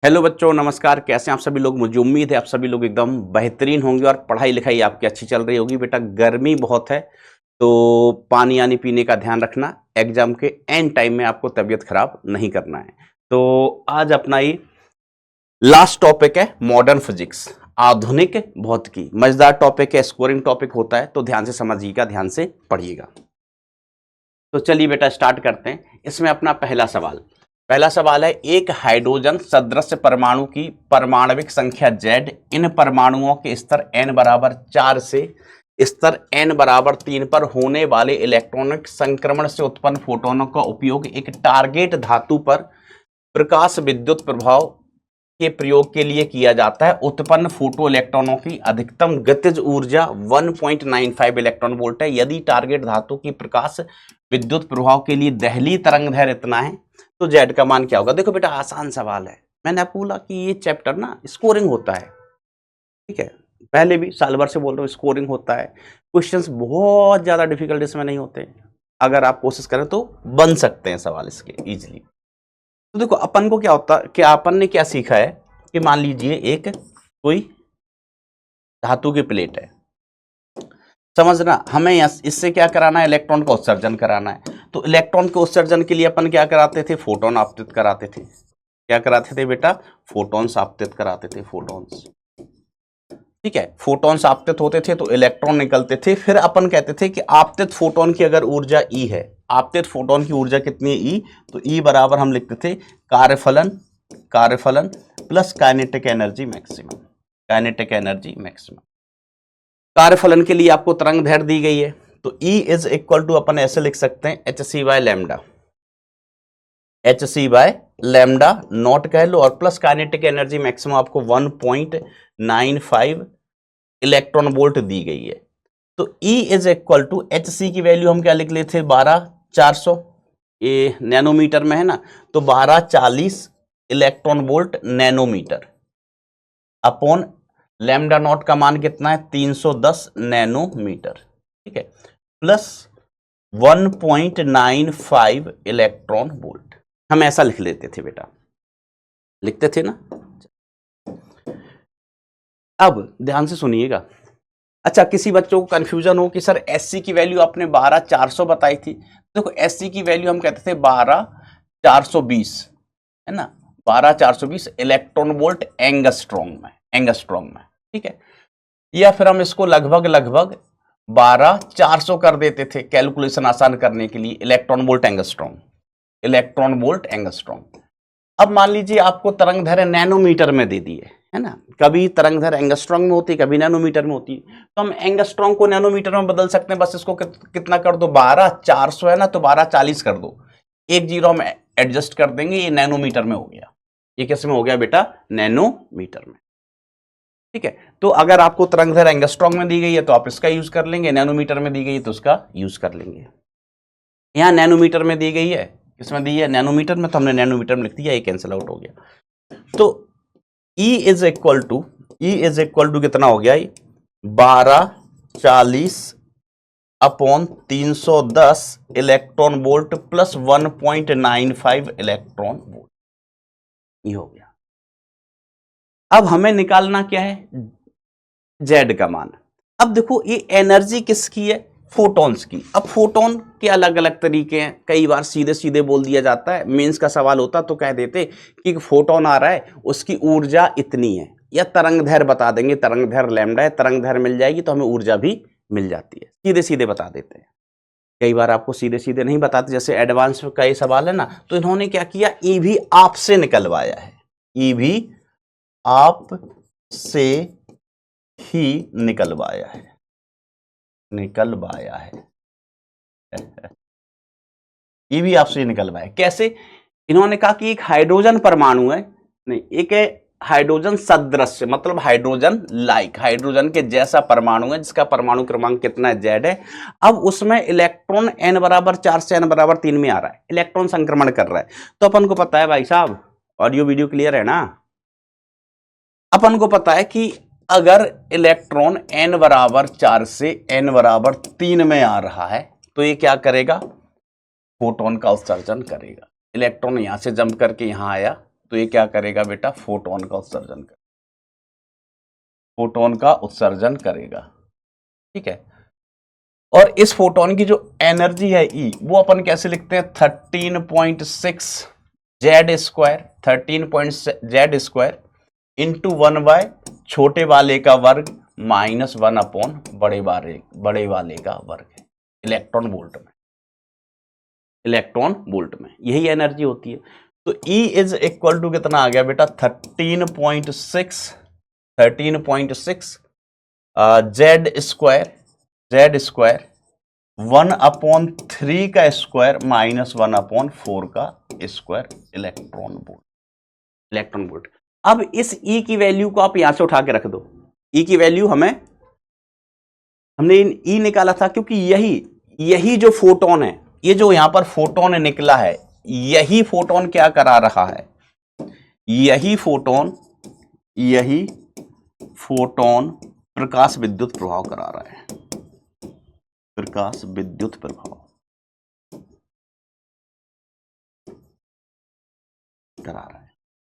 Hello बच्चों, नमस्कार। कैसे हैं आप सभी लोग। मुझे उम्मीद है आप सभी लोग एकदम बेहतरीन होंगे और पढ़ाई लिखाई आपकी अच्छी चल रही होगी। बेटा गर्मी बहुत है तो पानी आनी पीने का ध्यान रखना। एग्जाम के एंड टाइम में आपको तबीयत खराब नहीं करना है। तो आज अपना ये लास्ट टॉपिक है मॉडर्न फिजिक्स, आधुनिक भौतिकी। मजेदार टॉपिक है, स्कोरिंग टॉपिक होता है, तो ध्यान से समझिएगा, ध्यान से पढ़िएगा। तो चलिए बेटा स्टार्ट करते हैं। इसमें अपना पहला सवाल है, एक हाइड्रोजन सदृश परमाणु की परमाणविक संख्या Z, इन परमाणुओं के स्तर n बराबर 4 से स्तर n बराबर 3 पर होने वाले इलेक्ट्रॉनिक संक्रमण से उत्पन्न फोटोनों का उपयोग एक टारगेट धातु पर प्रकाश विद्युत प्रभाव के प्रयोग के लिए किया जाता है। उत्पन्न फोटो इलेक्ट्रॉनों की अधिकतम गतिज ऊर्जा 1.95 इलेक्ट्रॉन वोल्ट है। यदि टारगेट धातु की प्रकाश विद्युत प्रभाव के लिए दहली तरंग दैर्घ्य इतना है तो Z का मान क्या होगा। देखो बेटा आसान सवाल है। मैंने आपको बोला कि ये चैप्टर ना स्कोरिंग होता है, ठीक है। पहले भी साल भर से बोल रहा हूँ स्कोरिंग होता है। क्वेश्चंस बहुत ज्यादा डिफिकल्ट इसमें नहीं होते। अगर आप कोशिश करें तो बन सकते हैं सवाल इसके इजीली। तो देखो अपन को क्या होता है कि अपन ने क्या सीखा है कि मान लीजिए एक कोई धातु की प्लेट है, समझना। हमें इससे क्या कराना है, इलेक्ट्रॉन का उत्सर्जन कराना है। तो इलेक्ट्रॉन के उत्सर्जन के लिए अपन क्या कराते थे, फोटोन आपतित कराते थे। क्या कराते थे बेटा, फोटोन्स आपतित कराते थे, फोटोन्स, ठीक है। फोटोन्स आपतित होते थे तो इलेक्ट्रॉन निकलते थे। फिर अपन कहते थे कि आपतित फोटोन की अगर ऊर्जा E है, आपतित फोटोन की ऊर्जा कितनी है, E, तो E बराबर हम लिखते थे कार्यफलन plus kinetic energy maximum. Kinetic energy maximum कार्यफलन के लिए आपको तरंग दैर्घ्य दी गई है, तो E इज इक्वल टू अपन ऐसे लिख सकते हैं hc by lambda, hc by lambda naught कह लो, और प्लस काइनेटिक एनर्जी मैक्सिमम आपको 1.95 इलेक्ट्रॉन वोल्ट दी गई है। तो E is equal to hc की वैल्यू हम क्या लिख लेते थे, 12400, ये नैनोमीटर में है ना, तो 1240 electron volt nanometre upon lambda naught का मान कितना है, 310 नैनोमीटर, ठीक है, प्लस 1.95 इलेक्ट्रॉन वोल्ट। हम ऐसा लिख लेते थे बेटा, लिखते थे ना। अब ध्यान से सुनिएगा। अच्छा, किसी बच्चों को कंफ्यूजन हो कि सर एससी की वैल्यू आपने 12400 बताई थी। देखो एससी की वैल्यू हम कहते थे 12420, है ना, 12420 इलेक्ट्रॉन वोल्ट एंगस्ट्रॉम में, ठीक है। या फिर हम इसको लगभग 12400 कर देते थे कैलकुलेशन आसान करने के लिए, इलेक्ट्रॉन वोल्ट एंगस्ट्रॉम। अब मान लीजिए आपको तरंग दैर्घ्य नैनोमीटर में दे दी है ना। कभी तरंग दैर्घ्य एंगस्ट्रॉम में होती है, कभी नैनोमीटर में होती है। तो हम एंगस्ट्रॉम को नैनोमीटर में बदल सकते हैं। बस इसको कितना कर दो, 12400 है ना, तो 1240 कर दो, एक जीरो हम एडजस्ट कर देंगे, ये नैनोमीटर में हो गया। ये किस में हो गया बेटा, नैनोमीटर में, ठीक है। तो अगर आपको तरंग दैर्घ्य एंगस्ट्रॉम में दी गई है तो आप इसका यूज कर लेंगे, नैनोमीटर में दी गई है तो उसका यूज कर लेंगे। यहां नैनोमीटर में दी गई है, किसमें दी है, नैनोमीटर में, तो हमने नैनोमीटर में लिख दिया, ये कैंसिल आउट हो गया। तो E इज इक्वल टू कितना हो गया, 1240 upon 310 electron volt plus 1.95 electron volt, ये हो गया। अब हमें निकालना क्या है, Z का मान। अब देखो ये एनर्जी किसकी है, फोटॉन्स की। अब फोटोन के अलग अलग तरीके हैं, कई बार सीधे सीधे बोल दिया जाता है। मेंस का सवाल होता तो कह देते कि फोटोन आ रहा है, उसकी ऊर्जा इतनी है, या तरंग दैर्घ्य बता देंगे, तरंग दैर्घ्य लैम्डा है, तरंग दैर्घ्य मिल जाएगी तो हमें ऊर्जा भी मिल जाती है। सीधे सीधे बता देते हैं। कई बार आपको सीधे सीधे नहीं बताते, जैसे एडवांस का ये सवाल है ना, तो इन्होंने क्या किया, ई भी आपसे निकलवाया है, ई भी आपसे ही निकलवाया है ये भी आपसे निकलवाया। कैसे, इन्होंने कहा कि एक हाइड्रोजन परमाणु है, नहीं, एक है हाइड्रोजन सदृश, मतलब हाइड्रोजन लाइक, हाइड्रोजन के जैसा परमाणु है, जिसका परमाणु क्रमांक कितना है, Z है। अब उसमें इलेक्ट्रॉन n बराबर 4 से n बराबर 3 में आ रहा है, इलेक्ट्रॉन संक्रमण कर रहा है। तो अपन को पता है भाई साहब, ऑडियो वीडियो क्लियर है ना, अपन को पता है कि अगर इलेक्ट्रॉन n बराबर 4 से n बराबर 3 में आ रहा है तो ये क्या करेगा, फोटोन का उत्सर्जन करेगा। इलेक्ट्रॉन यहां से जंप करके यहां आया तो ये क्या करेगा बेटा, फोटोन का उत्सर्जन करेगा, फोटोन का उत्सर्जन करेगा। ठीक है, और इस फोटोन की जो एनर्जी है ई, वो अपन कैसे लिखते हैं, 13.6 जेड स्क्वायर, 13.z² इंटू 1/, छोटे वाले का वर्ग -1 अपॉन बड़े वाले का वर्ग है, इलेक्ट्रॉन वोल्ट में, इलेक्ट्रॉन वोल्ट में यही एनर्जी होती है। तो E इज इक्वल टू कितना आ गया बेटा, 13.6 जेड स्क्वायर 1/3 का स्क्वायर -1/4 का स्क्वायर इलेक्ट्रॉन वोल्ट। अब इस E की वैल्यू को आप यहां से उठा के रख दो, E की वैल्यू हमने E निकाला था, क्योंकि यही जो फोटोन है, ये जो यहां पर फोटोन निकला है, यही फोटोन क्या करा रहा है, यही फोटोन प्रकाश विद्युत प्रभाव करा रहा है, प्रकाश विद्युत प्रभाव करा रहा है।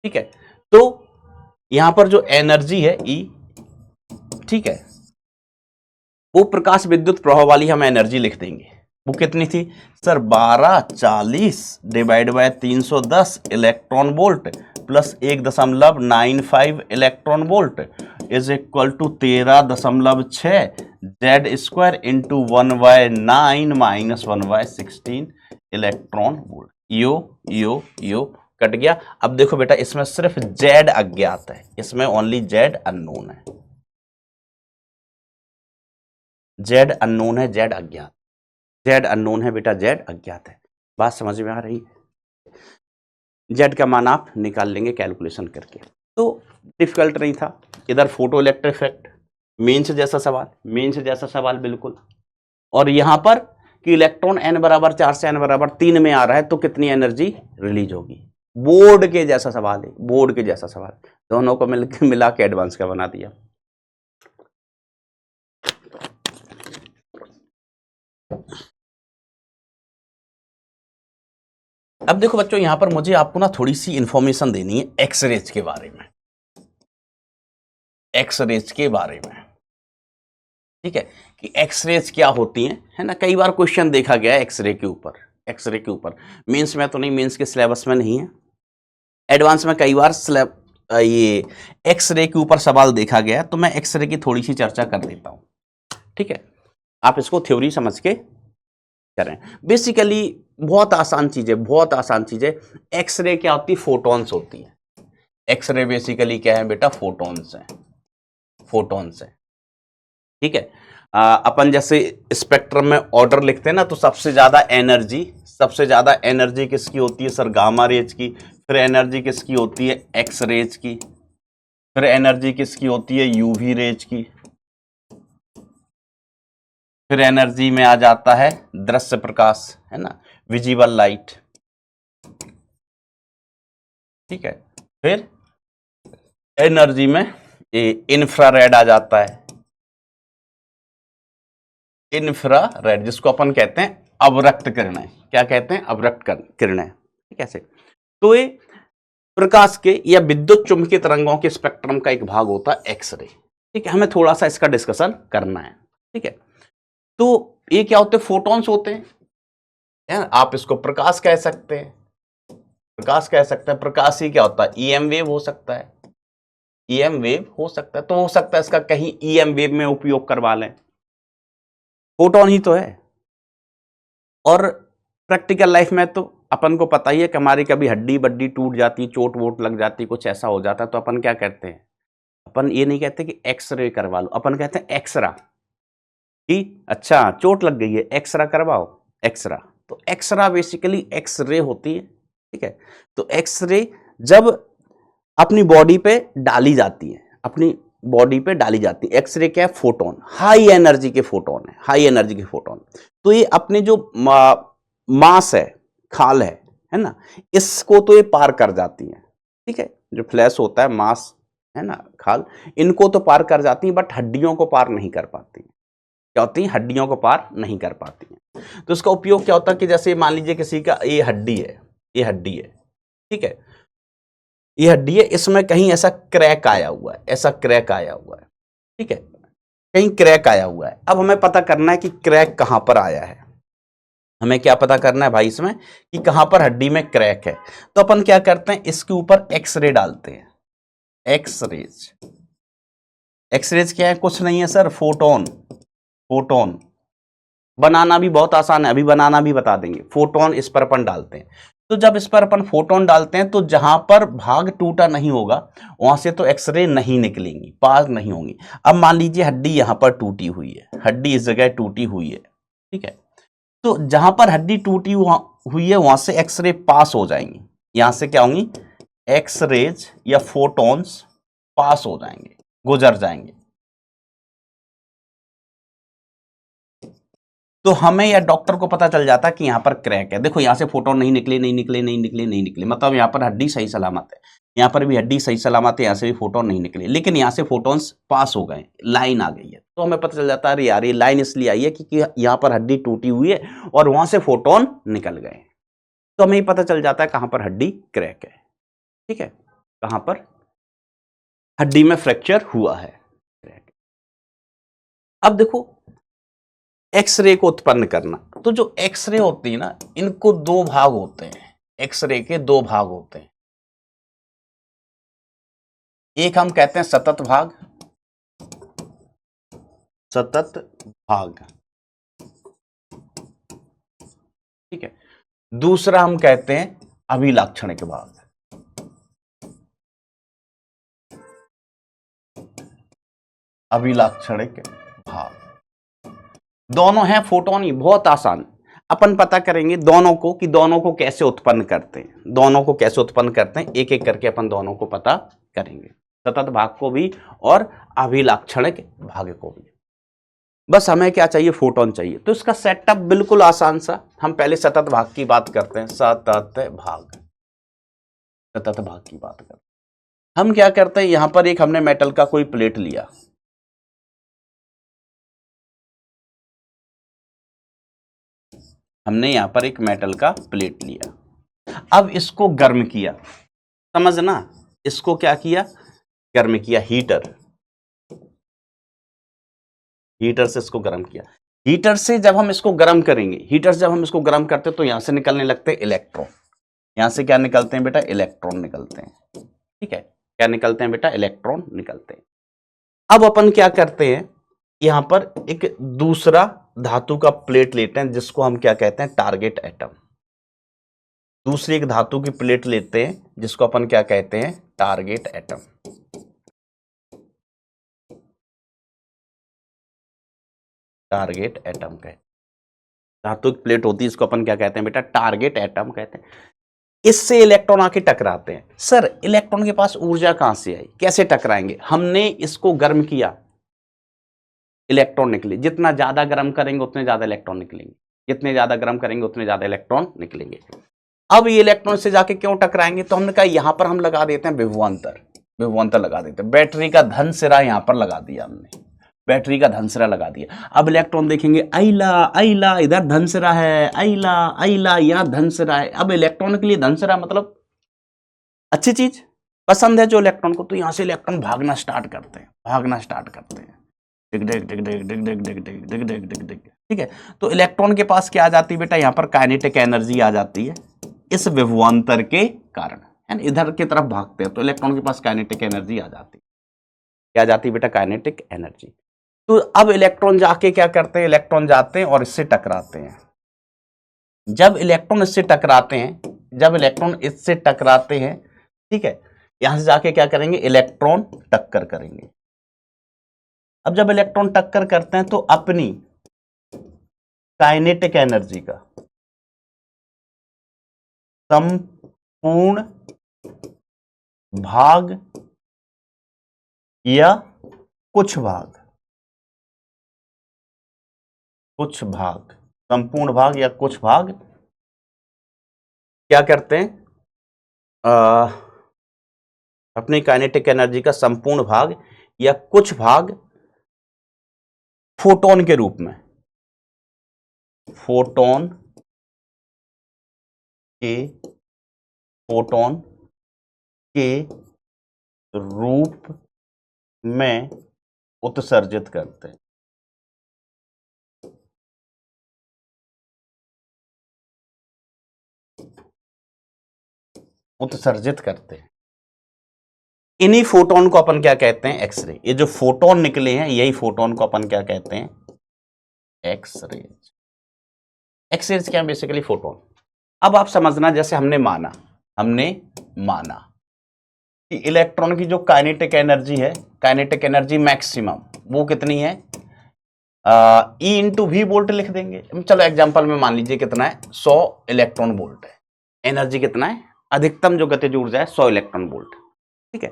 ठीक है, तो यहां पर जो एनर्जी है E, ठीक है, वो प्रकाश विद्युत प्रभाव वाली हम एनर्जी लिख देंगे। वो कितनी थी sir, 1240 divide by 310 electron volt plus 1.95 electron volt is equal to 13.6 Z square into 1/9 -1/16 electron volt. यो कट गया। अब देखो बेटा, इसमें सिर्फ जेड अज्ञात है, इसमें ओनली जेड अननोन है, जेड अननोन है, जेड अज्ञात, जेड अननोन है बेटा, जेड अज्ञात है। बात समझ में आ रही है? जेड का मान आप निकाल लेंगे कैलकुलेशन करके, तो डिफिकल्ट नहीं था। इधर फोटो इलेक्ट्रिक इफेक्ट, मेंस जैसा सवाल बिल्कुल। और यहां पर कि इलेक्ट्रॉन n बराबर 4 से n बराबर 3 में आ रहा है, तो कितनी एनर्जी रिलीज होगी, बोर्ड के जैसा सवाल है, बोर्ड के जैसा सवाल, दोनों को मिला के एडवांस का बना दिया। अब देखो बच्चों, यहां पर मुझे आपको ना थोड़ी सी इंफॉर्मेशन देनी है एक्सरेज के बारे में, एक्सरेज के बारे में। ठीक है, कि एक्सरेज क्या होती हैं, है ना, कई बार क्वेश्चन देखा गया है एक्सरे के ऊपर, एक्सरे के ऊपर। मेंस में तो नहीं, मेंस के सिलेबस में नहीं है, एडवांस में कई बार ये एक्सरे के ऊपर सवाल देखा गया, तो मैं एक्सरे की थोड़ी सी चर्चा कर देता हूं। ठीक है, आप इसको थ्योरी समझ के करें। बेसिकली बहुत आसान चीज है, बहुत आसान चीज है। एक्सरे क्या होती है, फोटॉन्स होती है। एक्सरे बेसिकली क्या है बेटा, फोटॉन्स है, फोटॉन्स है। ठीक है, अपन जैसे स्पेक्ट्रम में ऑर्डर लिखते हैं ना, तो सबसे ज्यादा एनर्जी किसकी होती है सर, गामा रेज की। फिर एनर्जी किसकी होती है, एक्स रेज की। फिर एनर्जी किसकी होती है, यूवी रेज की। फिर एनर्जी में आ जाता है दृश्य प्रकाश, है ना, विजिबल लाइट। ठीक है, फिर एनर्जी में इंफ्रारेड आ जाता है, इंफ्रारेड, जिसको अपन कहते हैं अवरक्त किरणें। क्या कहते हैं, अवरक्त किरणें। कैसे, तो ये प्रकाश के या विद्युत चुंबकीय तरंगों के स्पेक्ट्रम का एक भाग होता है एक्सरे। ठीक है, हमें थोड़ा सा इसका डिस्कशन करना है। ठीक है, तो ये क्या होते हैं, फोटॉन्स होते हैं, आप इसको प्रकाश कह सकते हैं, प्रकाश ही क्या होता है, ईएम वेव हो सकता है, ईएम वेव हो सकता है, तो हो सकता है इसका कहीं ईएम वेव में उपयोग करवा लें, फोटोन ही तो है। और प्रैक्टिकल लाइफ में तो अपन को पता ही है कि हमारी कभी हड्डी बड्डी टूट जाती, चोट वोट लग जाती, कुछ ऐसा हो जाता है, तो अपन क्या कहते हैं, अपन ये नहीं कहते कि एक्सरे करवा लो, अपन कहते हैं एक्सरा, कि अच्छा चोट लग गई है, एक्सरा करवाओ, एक्सरा। तो एक्सरा बेसिकली एक्सरे होती है। ठीक है, तो एक्सरे जब अपनी बॉडी पे डाली जाती है, अपनी बॉडी पे डाली जाती है, एक्सरे क्या है, फोटोन, हाई एनर्जी के फोटोन है, हाई एनर्जी के फोटोन। तो ये अपने जो मास है, खाल है ना, इसको तो ये पार कर जाती है। ठीक है, जो फ्लैश होता है, मास है ना, खाल, इनको तो पार कर जाती है, बट हड्डियों को पार नहीं कर पाती। क्या होती है, हड्डियों को पार नहीं कर पाती है। तो इसका उपयोग क्या होता है कि जैसे मान लीजिए किसी का ये हड्डी है, ये हड्डी है, ठीक है, ये हड्डी है, इसमें कहीं ऐसा क्रैक आया हुआ है, ऐसा क्रैक आया हुआ है, ठीक है, कहीं क्रैक आया हुआ है। अब हमें पता करना है कि क्रैक कहां पर आया है। हमें क्या पता करना है भाई इसमें कि कहां पर हड्डी में क्रैक है। तो अपन क्या करते हैं, इसके ऊपर एक्सरे डालते हैं। एक्सरेज, एक्सरेज क्या है, कुछ नहीं है सर, फोटोन। फोटोन बनाना भी बहुत आसान है, अभी बनाना भी बता देंगे। फोटोन इस पर अपन डालते हैं। तो जब इस पर अपन फोटोन डालते हैं तो जहां पर भाग टूटा नहीं होगा वहां से तो एक्सरे नहीं निकलेंगी, पास नहीं होंगी। अब मान लीजिए हड्डी यहां पर टूटी हुई है, हड्डी इस जगह टूटी हुई है, ठीक है, तो जहां पर हड्डी टूटी हुई है वहां से एक्सरे पास हो जाएंगी, यहां से क्या होंगी, एक्सरेज या फोटोन्स पास हो जाएंगे, गुजर जाएंगे। तो हमें या डॉक्टर को पता चल जाता है कि यहां पर क्रैक है। देखो यहां से फोटोन नहीं निकले, नहीं निकले, नहीं निकले, नहीं निकले, मतलब यहां पर हड्डी सही सलामत है, यहां पर भी हड्डी सही सलामत है, यहां से भी फोटोन नहीं निकले, लेकिन यहां से फोटोन्स पास हो गए, लाइन आ गई है। तो हमें पता चल जाता है अरे यार ये लाइन इसलिए आई है क्योंकि यहां पर हड्डी टूटी हुई है और वहां से फोटोन निकल गए। तो हमें पता चल जाता है कहां पर हड्डी क्रैक है, ठीक है, कहां पर हड्डी में फ्रैक्चर हुआ है। अब देखो एक्सरे को उत्पन्न करना, तो जो एक्सरे होती है ना, इनको दो भाग होते हैं, एक्सरे के दो भाग होते हैं। एक हम कहते हैं सतत भाग, सतत भाग, ठीक है, दूसरा हम कहते हैं अभिलाक्षणिक भाग, अभिलाक्षणिक भाग। दोनों हैं फोटोन ही, बहुत आसान। अपन पता करेंगे दोनों को कि दोनों को कैसे उत्पन्न करते हैं, दोनों को कैसे उत्पन्न करते हैं, एक एक करके अपन दोनों को पता करेंगे, सतत भाग को भी और अभिलाक्षणिक भाग को भी। बस हमें क्या चाहिए, फोटोन चाहिए। तो इसका सेटअप बिल्कुल आसान सा, हम पहले सतत भाग की बात करते हैं, सतत भाग, सतत भाग की बात करते हैं। हम क्या करते हैं, यहां पर एक हमने मेटल का कोई प्लेट लिया, हमने यहां पर एक मेटल का प्लेट लिया, अब इसको गर्म किया, समझना, इसको क्या किया, गर्म किया, हीटर, हीटर से इसको गर्म किया। हीटर से जब हम इसको गर्म करेंगे, हीटर से जब हम इसको गर्म करते हैं तो यहां से निकलने लगते हैं इलेक्ट्रॉन। यहां से क्या निकलते हैं बेटा, इलेक्ट्रॉन निकलते हैं, ठीक है, क्या निकलते हैं बेटा, इलेक्ट्रॉन निकलते हैं। अब अपन क्या करते हैं, यहां पर एक दूसरा धातु का प्लेट लेते हैं जिसको हम क्या कहते हैं, टारगेट एटम। दूसरी एक धातु की प्लेट लेते हैं जिसको अपन क्या कहते हैं, टारगेट एटम। टारगेट एटम कहते हैं, धातु की प्लेट होती है, इसको अपन क्या कहते हैं बेटा, टारगेट एटम कहते हैं। इससे इलेक्ट्रॉन आके टकराते हैं। सर इलेक्ट्रॉन के पास ऊर्जा कहां से आई, कैसे टकराएंगे, हमने इसको गर्म किया, इलेक्ट्रॉन निकले, जितना ज्यादा गर्म करेंगे उतने ज्यादा इलेक्ट्रॉन निकलेंगे, जितने ज्यादा गर्म करेंगे उतने ज्यादा इलेक्ट्रॉन निकलेंगे। अब ये इलेक्ट्रॉन से जाके क्यों टकराएंगे, तो हमने कहा यहां पर हम लगा देते हैं विभवांतर, विभवांतर लगा देते हैं, बैटरी का धन सिरा यहां पर लगा दिया हमने, बैटरी का धन सिरा लगा दिया। अब इलेक्ट्रॉन देखेंगे, अइला अइला इधर धन सिरा है, अइला अइला यहां धन सिरा है। अब इलेक्ट्रॉन के लिए धन सिरा मतलब अच्छी चीज, पसंद है जो इलेक्ट्रॉन को, तो यहां से इलेक्ट्रॉन भागना स्टार्ट करते हैं, भागना स्टार्ट करते हैं, डिग डिग डिग डिग डिग डिग डिग डिग डिग डिग डिग डिग, ठीक है। तो इलेक्ट्रॉन के पास क्या आ जाती है बेटा, यहां पर काइनेटिक एनर्जी आ जाती है इस विभवांतर के कारण, है इधर की तरफ भागते हैं तो इलेक्ट्रॉन के पास काइनेटिक एनर्जी आ जाती है, क्या जाती है बेटा, काइनेटिक एनर्जी। तो अब इलेक्ट्रॉन जाके क्या करते हैं, इलेक्ट्रॉन जाते हैं और इससे टकराते हैं। जब इलेक्ट्रॉन इससे टकराते हैं, जब इलेक्ट्रॉन इससे टकराते हैं, ठीक है, यहां से जाके क्या करेंगे, इलेक्ट्रॉन टक्कर करेंगे। अब जब इलेक्ट्रॉन टक्कर करते हैं तो अपनी काइनेटिक एनर्जी का संपूर्ण भाग या कुछ भाग, कुछ भाग, संपूर्ण भाग या कुछ भाग क्या करते हैं, अपनी काइनेटिक एनर्जी का संपूर्ण भाग या कुछ भाग फोटोन के रूप में, फोटोन के, फोटोन के रूप में उत्सर्जित करते हैं। उत्सर्जित करते हैं। इन्हीं फोटोन को अपन क्या कहते हैं? एक्सरे। ये जो फोटोन निकले हैं यही फोटोन को अपन क्या कहते हैं? एक्सरेज। एक्सरेज क्या? Basically photon. अब आप समझना, जैसे हमने माना कि इलेक्ट्रॉन की जो काइनेटिक एनर्जी है, काइनेटिक एनर्जी मैक्सिमम वो कितनी है? E इंटू वी वोल्ट लिख देंगे। चलो एग्जांपल में मान लीजिए कितना है? 100 इलेक्ट्रॉन वोल्ट है। एनर्जी कितना है? अधिकतम जो गतिज ऊर्जा है 100 इलेक्ट्रॉन वोल्ट। ठीक है,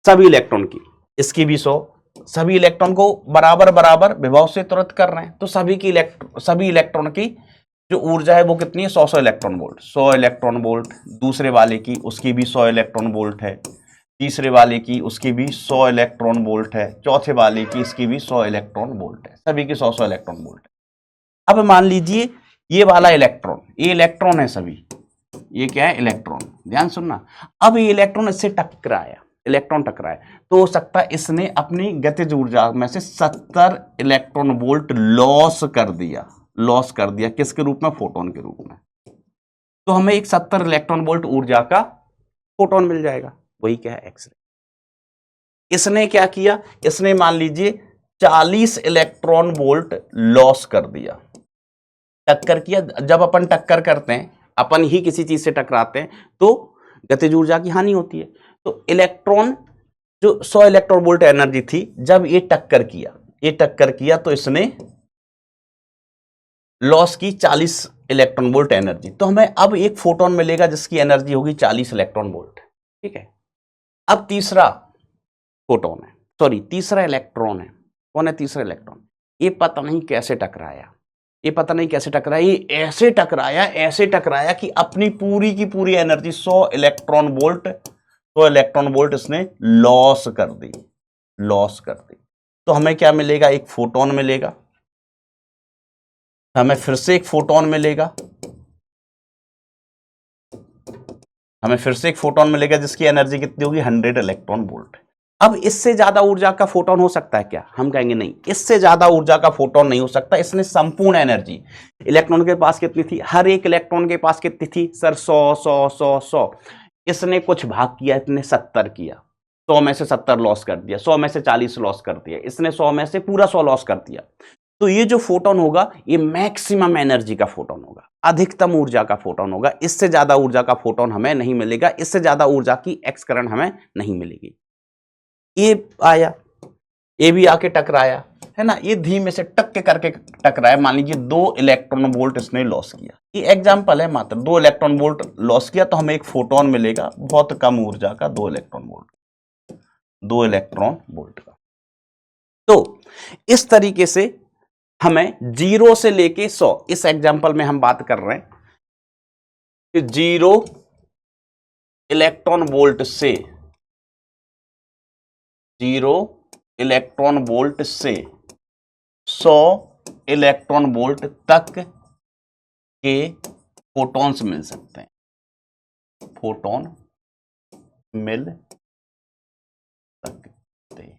सभी इलेक्ट्रॉन की, इसकी भी 100, सभी इलेक्ट्रॉन को बराबर बराबर विभव से तुरंत कर रहे हैं, तो सभी इलेक्ट्रॉन की जो ऊर्जा है वो कितनी है? 100 इलेक्ट्रॉन वोल्ट। 100 electron volt. दूसरे वाले की, उसकी भी 100 इलेक्ट्रॉन वोल्ट है। तीसरे वाले की, उसकी भी 100 इलेक्ट्रॉन वोल्ट है। चौथे वाले की, इसकी भी 100 इलेक्ट्रॉन वोल्ट है। सभी की 100 इलेक्ट्रॉन वोल्ट है। अब मान लीजिए ये वाला इलेक्ट्रॉन, ये इलेक्ट्रॉन है सभी, ये क्या है? इलेक्ट्रॉन। ध्यान सुनना, अब ये इलेक्ट्रॉन इससे टकराया, इलेक्ट्रॉन टकराया, तो हो सकता है इसने अपनी गतिज ऊर्जा में से 70 इलेक्ट्रॉन वोल्ट लॉस कर दिया। किसके रूप में? फोटोन के रूप में। तो हमें एक 70 इलेक्ट्रॉन वोल्ट ऊर्जा का फोटोन मिल जाएगा। वही क्या है? एक्सरे। इसने क्या किया? इसने मान लीजिए 40 इलेक्ट्रॉन वोल्ट लॉस कर दिया, टक्कर किया। जब अपन टक्कर करते हैं, अपन ही किसी चीज से टकराते हैं, तो गतिज ऊर्जा की हानि होती है। तो इलेक्ट्रॉन जो 100 इलेक्ट्रॉन वोल्ट एनर्जी थी, जब ये टक्कर किया तो इसने लॉस की 40 इलेक्ट्रॉन वोल्ट एनर्जी। तो हमें अब एक फोटोन मिलेगा जिसकी एनर्जी होगी 40 इलेक्ट्रॉन वोल्ट। ठीक है, अब तीसरा फोटोन है, सॉरी तीसरा इलेक्ट्रॉन है। कौन है तीसरा इलेक्ट्रॉन? ये पता नहीं कैसे टकराया, ये ऐसे टकराया कि अपनी पूरी की पूरी एनर्जी 100 इलेक्ट्रॉन वोल्ट इसने लॉस कर दी। तो हमें क्या मिलेगा? एक फोटोन मिलेगा। हमें फिर से एक फोटोन मिलेगा जिसकी एनर्जी कितनी होगी? 100 इलेक्ट्रॉन वोल्ट। अब इससे ज्यादा ऊर्जा का फोटोन हो सकता है क्या? हम कहेंगे नहीं, इससे ज्यादा ऊर्जा का फोटोन नहीं हो सकता। इसने संपूर्ण एनर्जी, इलेक्ट्रॉन के पास कितनी थी? हर एक इलेक्ट्रॉन के पास कितनी थी सर? 100। इसने कुछ भाग किया, इसने 70 किया। 100 में से 70 लॉस कर दिया, 100 में से 40 लॉस कर दिया, इसने 100 में से पूरा 100 लॉस कर दिया। तो ये जो फोटोन होगा ये मैक्सिमम एनर्जी का फोटोन होगा, अधिकतम ऊर्जा का फोटोन होगा। इससे ज्यादा ऊर्जा का फोटोन हमें नहीं मिलेगा, इससे ज्यादा ऊर्जा की एक्स किरण हमें नहीं मिलेगी। ये आया, ये भी आके टकराया, है ना, ये धीमे से टक करके टकराया। मान लीजिए 2 इलेक्ट्रॉन वोल्ट इसने लॉस किया। ये एग्जांपल है मात्र, 2 इलेक्ट्रॉन वोल्ट लॉस किया तो हमें एक फोटोन मिलेगा बहुत कम ऊर्जा का, 2 इलेक्ट्रॉन वोल्ट का। तो इस तरीके से हमें 0 से लेके 100, इस एग्जांपल में हम बात कर रहे हैं कि 0 इलेक्ट्रॉन वोल्ट से 100 इलेक्ट्रॉन वोल्ट तक के फोटॉन्स मिल सकते हैं, फोटोन मिल सकते हैं।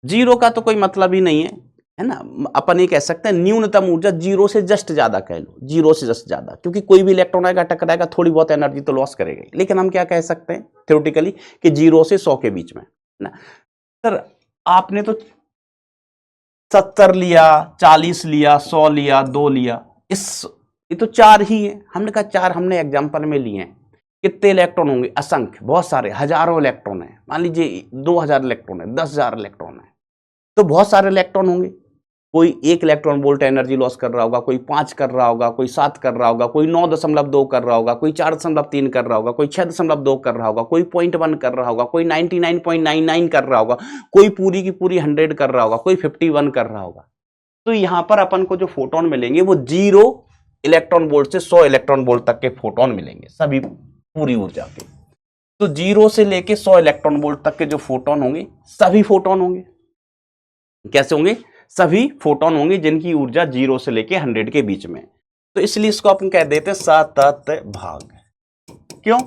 0 का तो कोई मतलब ही नहीं है ना। अपन ये कह सकते हैं न्यूनतम ऊर्जा 0 से जस्ट ज्यादा कह लो, 0 से जस्ट ज्यादा, क्योंकि कोई भी इलेक्ट्रॉन आएगा टकराएगा, थोड़ी बहुत एनर्जी तो लॉस करेगा। लेकिन हम क्या कह सकते हैं थ्योरेटिकली कि 0 से 100 के बीच में ना। सर आपने तो 70 लिया, 40 लिया, 100 लिया, 2 लिया, ये तो 4 ही है। हमने कहा 4 हमने एग्जाम्पल में लिए हैं। कितने इलेक्ट्रॉन होंगे? असंख्य, बहुत सारे, हजारों इलेक्ट्रॉन है। मान लीजिए 2000 इलेक्ट्रॉन है, 10,000 इलेक्ट्रॉन है, तो बहुत सारे इलेक्ट्रॉन होंगे। कोई 1 इलेक्ट्रॉन वोल्ट एनर्जी लॉस कर रहा होगा, कोई 5 कर रहा होगा, कोई 7 कर रहा होगा, कोई 9.2 कर रहा होगा, कोई 4.3 कर रहा होगा, कोई 6.2 कर रहा होगा, कोई 0.1 कर रहा होगा, कोई 99.99 कर रहा होगा, कोई पूरी की पूरी 100 कर रहा होगा, कोई 51 कर रहा होगा। तो यहां पर अपन को जो फोटोन मिलेंगे वो 0 इलेक्ट्रॉन वोल्ट से 100 इलेक्ट्रॉन वोल्ट तक के फोटोन मिलेंगे, सभी पूरी ऊर्जा के। तो 0 से लेके 100 इलेक्ट्रॉन वोल्ट तक के जो फोटोन होंगे सभी फोटोन होंगे। कैसे होंगे? सभी फोटोन होंगे जिनकी ऊर्जा 0 से लेके 100 के बीच में। तो इसलिए इसको अपन कह देते हैं सतत भाग। क्यों?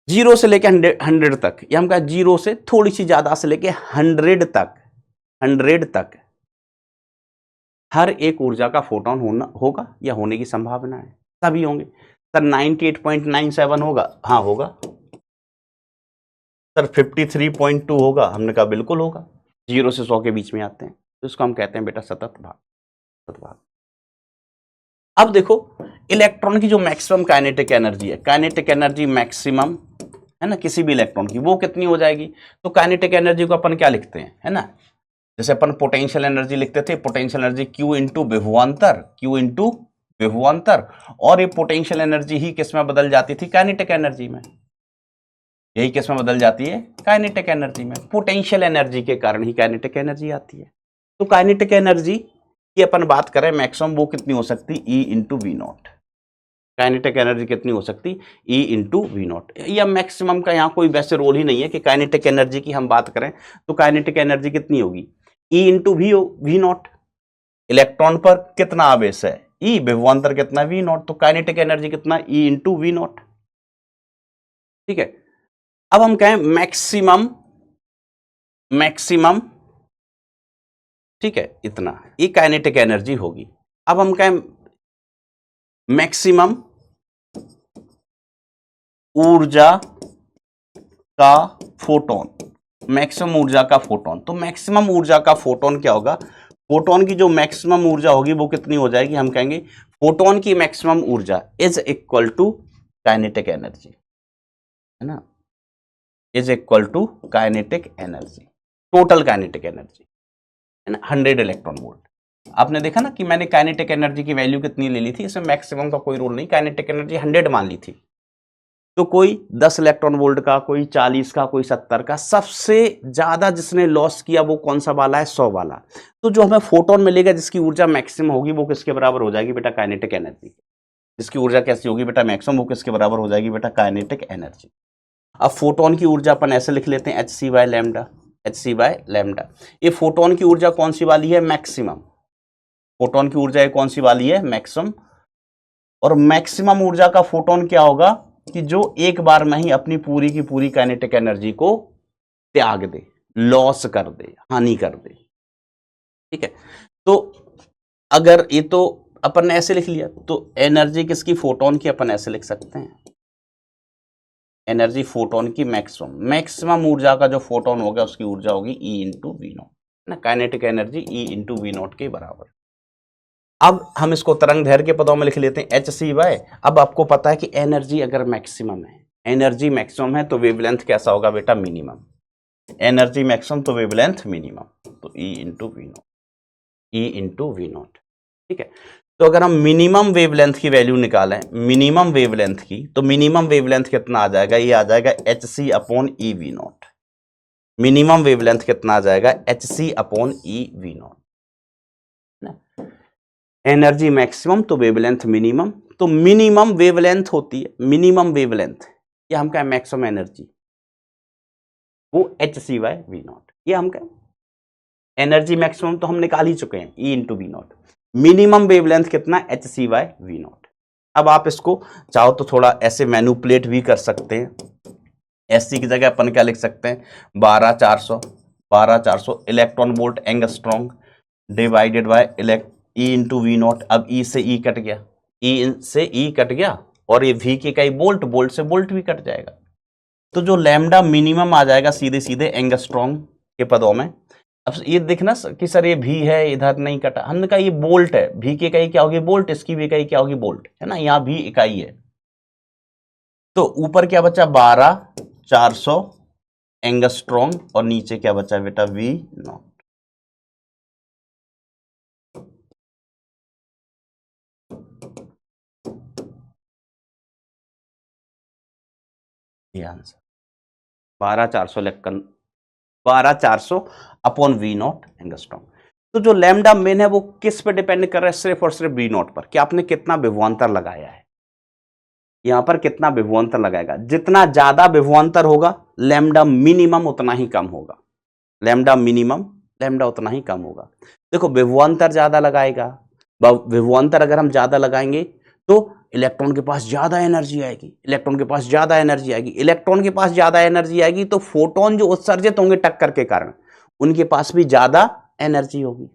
0 से लेके 100 तक, या हम कहा 0 से थोड़ी सी ज्यादा से लेके 100 तक हर एक ऊर्जा का फोटोन होगा या होने की संभावना है? सभी होंगे। सर 98.97 होगा? हाँ होगा। सर 53.2 होगा? हमने कहा बिल्कुल होगा। 0 से 100 के बीच में आते हैं, तो इसको हम कहते हैं बेटा सतत भाग। अब देखो इलेक्ट्रॉन की जो मैक्सिमम काइनेटिक एनर्जी है, काइनेटिक एनर्जी मैक्सिमम है ना किसी भी इलेक्ट्रॉन की, वो कितनी हो जाएगी? तो काइनेटिक एनर्जी को अपन क्या लिखते हैं, है ना, जैसे अपन पोटेंशियल एनर्जी लिखते थे, पोटेंशियल एनर्जी Q इंटू विभवांतर, और ये पोटेंशियल एनर्जी ही किस में बदल जाती थी? काइनेटिक एनर्जी में। यही किस में बदल जाती है? काइनेटिक एनर्जी में। पोटेंशियल एनर्जी के कारण ही काइनेटिक एनर्जी आती है। तो काइनेटिक एनर्जी की अपन बात करें मैक्सिमम, वो कितनी हो सकती? E into V naught. Kinetic energy कितनी हो सकती? E into V naught. या मैक्सिमम का यहाँ कोई वैसे रोल ही नहीं है कि काइनेटिक एनर्जी की हम बात करें तो काइनेटिक एनर्जी कितनी होगी? E into V naught. Electron पर कितना आवेश है? E, विभवांतर कितना? V naught. तो काइनेटिक एनर्जी कितना? E into V naught. ठीक है। अब हम कहें मैक्सिमम, ठीक है, इतना ये काइनेटिक एनर्जी होगी। अब हम कहें मैक्सिमम ऊर्जा का फोटोन, मैक्सिमम ऊर्जा का फोटोन। तो मैक्सिमम ऊर्जा का फोटोन क्या होगा? फोटोन की जो मैक्सिमम ऊर्जा होगी वो कितनी हो जाएगी? हम कहेंगे फोटोन की मैक्सिमम ऊर्जा is equal to kinetic energy, है ना, is equal to kinetic energy, total kinetic energy, है ना, 100 इलेक्ट्रॉन वोल्ट। आपने देखा ना कि मैंने काइनेटिक एनर्जी की वैल्यू कितनी ले ली थी, इसमें मैक्सिमम का कोई रोल नहीं, काइनेटिक एनर्जी 100 मान ली थी। तो कोई 10 इलेक्ट्रॉन वोल्ट का, कोई 40 का, कोई 70 का, सबसे ज्यादा जिसने लॉस किया वो कौन सा वाला है? 100 वाला। तो जो हमें फोटोन मिलेगा जिसकी ऊर्जा मैक्सिमम होगी वो किसके बराबर हो जाएगी बेटा? Kinetic energy. जिसकी ऊर्जा कैसी होगी बेटा? मैक्सिमम, वो किसके बराबर हो जाएगी बेटा? Kinetic energy. अब फोटोन की ऊर्जा अपन ऐसे लिख लेते हैं hc/λ। ये फोटोन की ऊर्जा कौन सी वाली है? मैक्सिमम। फोटोन की ऊर्जा कौन सी वाली है? मैक्सिमम। और मैक्सिमम ऊर्जा का फोटोन क्या होगा कि जो एक बार में ही अपनी पूरी की पूरी काइनेटिक एनर्जी को त्याग दे, लॉस कर दे, हानि कर दे। ठीक है। तो अगर ये तो अपन ने ऐसे लिख लिया, तो एनर्जी किसकी? फोटोन की। अपन ऐसे लिख सकते हैं एनर्जी फोटोन की मैक्सिमम ऊर्जा का जो फोटोन होगा उसकी ऊर्जा होगी E इंटू वी नॉट, ना, kinetic energy E into V naught के बराबर। अब हम इसको तरंग दैर्घ्य के पदों में लिख लेते हैं hc/। अब आपको पता है कि एनर्जी अगर मैक्सिमम है, तो वेवलेंथ कैसा होगा बेटा? मिनिमम। एनर्जी मैक्सिमम तो वेवलेंथ मिनिमम, तो E इंटू वी नॉट। ठीक है। तो अगर हम मिनिमम वेवलेंथ की वैल्यू निकालें, मिनिमम वेवलेंथ की, तो मिनिमम वेवलेंथ कितना आ जाएगा? ये आ जाएगा hc/e/v नॉट। मिनिमम वेवलेंथ कितना आ जाएगा? hc/e/v not. एनर्जी मैक्सिमम तो वेवलेंथ मिनिमम, तो मिनिमम वेवलेंथ होती है, मिनिमम वेवलेंथ, ये हम कहें मैक्सिमम एनर्जी, वो hc/v नॉट। ये हम कहें एनर्जी मैक्सिमम तो हम निकाल ही चुके हैं, E into V naught. Minimum wavelength कितना? hc/v not. अब आप इसको चाहो तो थोड़ा ऐसे मैनिपुलेट भी कर सकते हैं। SC की जगह अपन क्या लिख सकते हैं? 12400 electron volt angstrom divided by E into V naught. अब E से E कट गया, और ये V की इकाई बोल्ट से बोल्ट भी कट जाएगा। तो जो लैम्डा मिनिमम आ जाएगा सीधे सीधे एंगस्ट्रॉन्ग के पदों में। अब ये देखना कि सर ये भी है, इधर नहीं कटा, हमने कहा ये बोल्ट है, भी की इकाई क्या होगी? बोल्ट, इसकी भी इकाई क्या होगी? बोल्ट, है ना, यहाँ भी इकाई है। तो ऊपर क्या बचा? 12400 एंगस्ट्रॉन्ग, और नीचे क्या बचा बेटा? V naught. Answer 12400 upon V naught angstrom. तो जो लैम्डा मेन है वो किस पे डिपेंड कर रहा है? सिर्फ और सिर्फ वी नॉट पर, कि आपने कितना विभवांतर लगाया है। यहां पर कितना विभवांतर लगाएगा, जितना ज्यादा विभवांतर होगा लैम्डा मिनिमम उतना ही कम होगा। लैम्डा उतना ही कम होगा। देखो विभवांतर ज्यादा लगाएगा, विभवांतर अगर हम ज्यादा लगाएंगे तो इलेक्ट्रॉन के पास ज्यादा एनर्जी आएगी, इलेक्ट्रॉन के पास ज्यादा एनर्जी आएगी, इलेक्ट्रॉन के पास ज्यादा एनर्जी आएगी तो फोटोन जो उत्सर्जित होंगे टक्कर के कारण उनके पास भी ज्यादा एनर्जी होगी,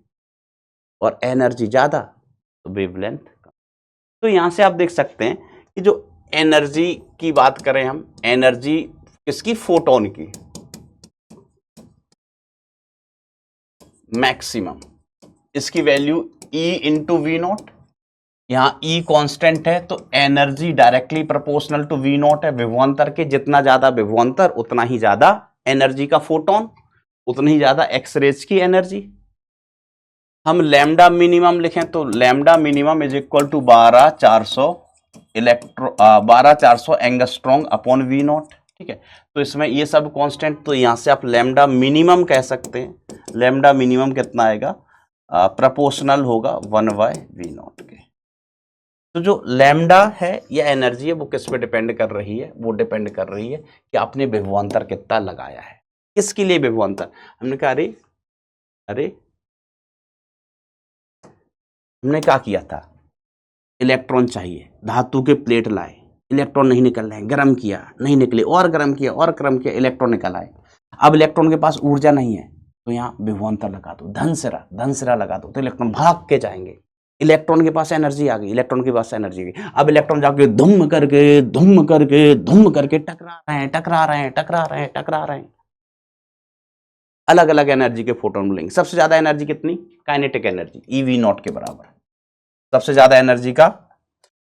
और एनर्जी ज्यादा तो वेवलेंथ कम। तो यहां से आप देख सकते हैं कि जो एनर्जी की बात करें हम, एनर्जी किसकी, फोटोन की, मैक्सिमम, इसकी value E into V naught, यहां E कांस्टेंट है तो energy directly proportional to V naught है, विभवांतर के, जितना ज्यादा विभवांतर उतना ही ज्यादा एनर्जी का फोटोन, उतनी ही ज्यादा एक्सरेज की एनर्जी। हम लैम्डा मिनिमम लिखें तो lambda minimum is equal to 12400 angstrom upon V naught, ठीक है। तो इसमें ये सब कांस्टेंट, तो यहां से आप लैम्डा मिनिमम कह सकते हैं। लैम्डा मिनिमम कितना आएगा, प्रोपोर्शनल होगा 1/v0 के। तो जो लैम्डा है या एनर्जी है वो किस पे डिपेंड कर रही है, वो डिपेंड कर रही है कि आपने विभवांतर कितना लगाया है, किसके लिए विभवांतर। हमने कहा अरे हमने क्या किया था, इलेक्ट्रॉन चाहिए, धातु के प्लेट लाए, इलेक्ट्रॉन नहीं निकल रहे हैं, गर्म किया नहीं निकले, और गर्म किया और गर्म किया, इलेक्ट्रॉन निकल आए। अब इलेक्ट्रॉन के पास ऊर्जा नहीं है तो यहाँ विभवांतर लगा दो, धन सिरा लगा दो, तो इलेक्ट्रॉन भाग के जाएंगे। इलेक्ट्रॉन के पास एनर्जी आ गई, इलेक्ट्रॉन के पास एनर्जी आ गई, अब इलेक्ट्रॉन जाके धुम करके टकरा रहे हैं, अलग अलग एनर्जी के फोटोन मिलेंगे। सबसे ज्यादा एनर्जी कितनी, काइनेटिक एनर्जी EV0 के बराबर। सबसे ज्यादा एनर्जी का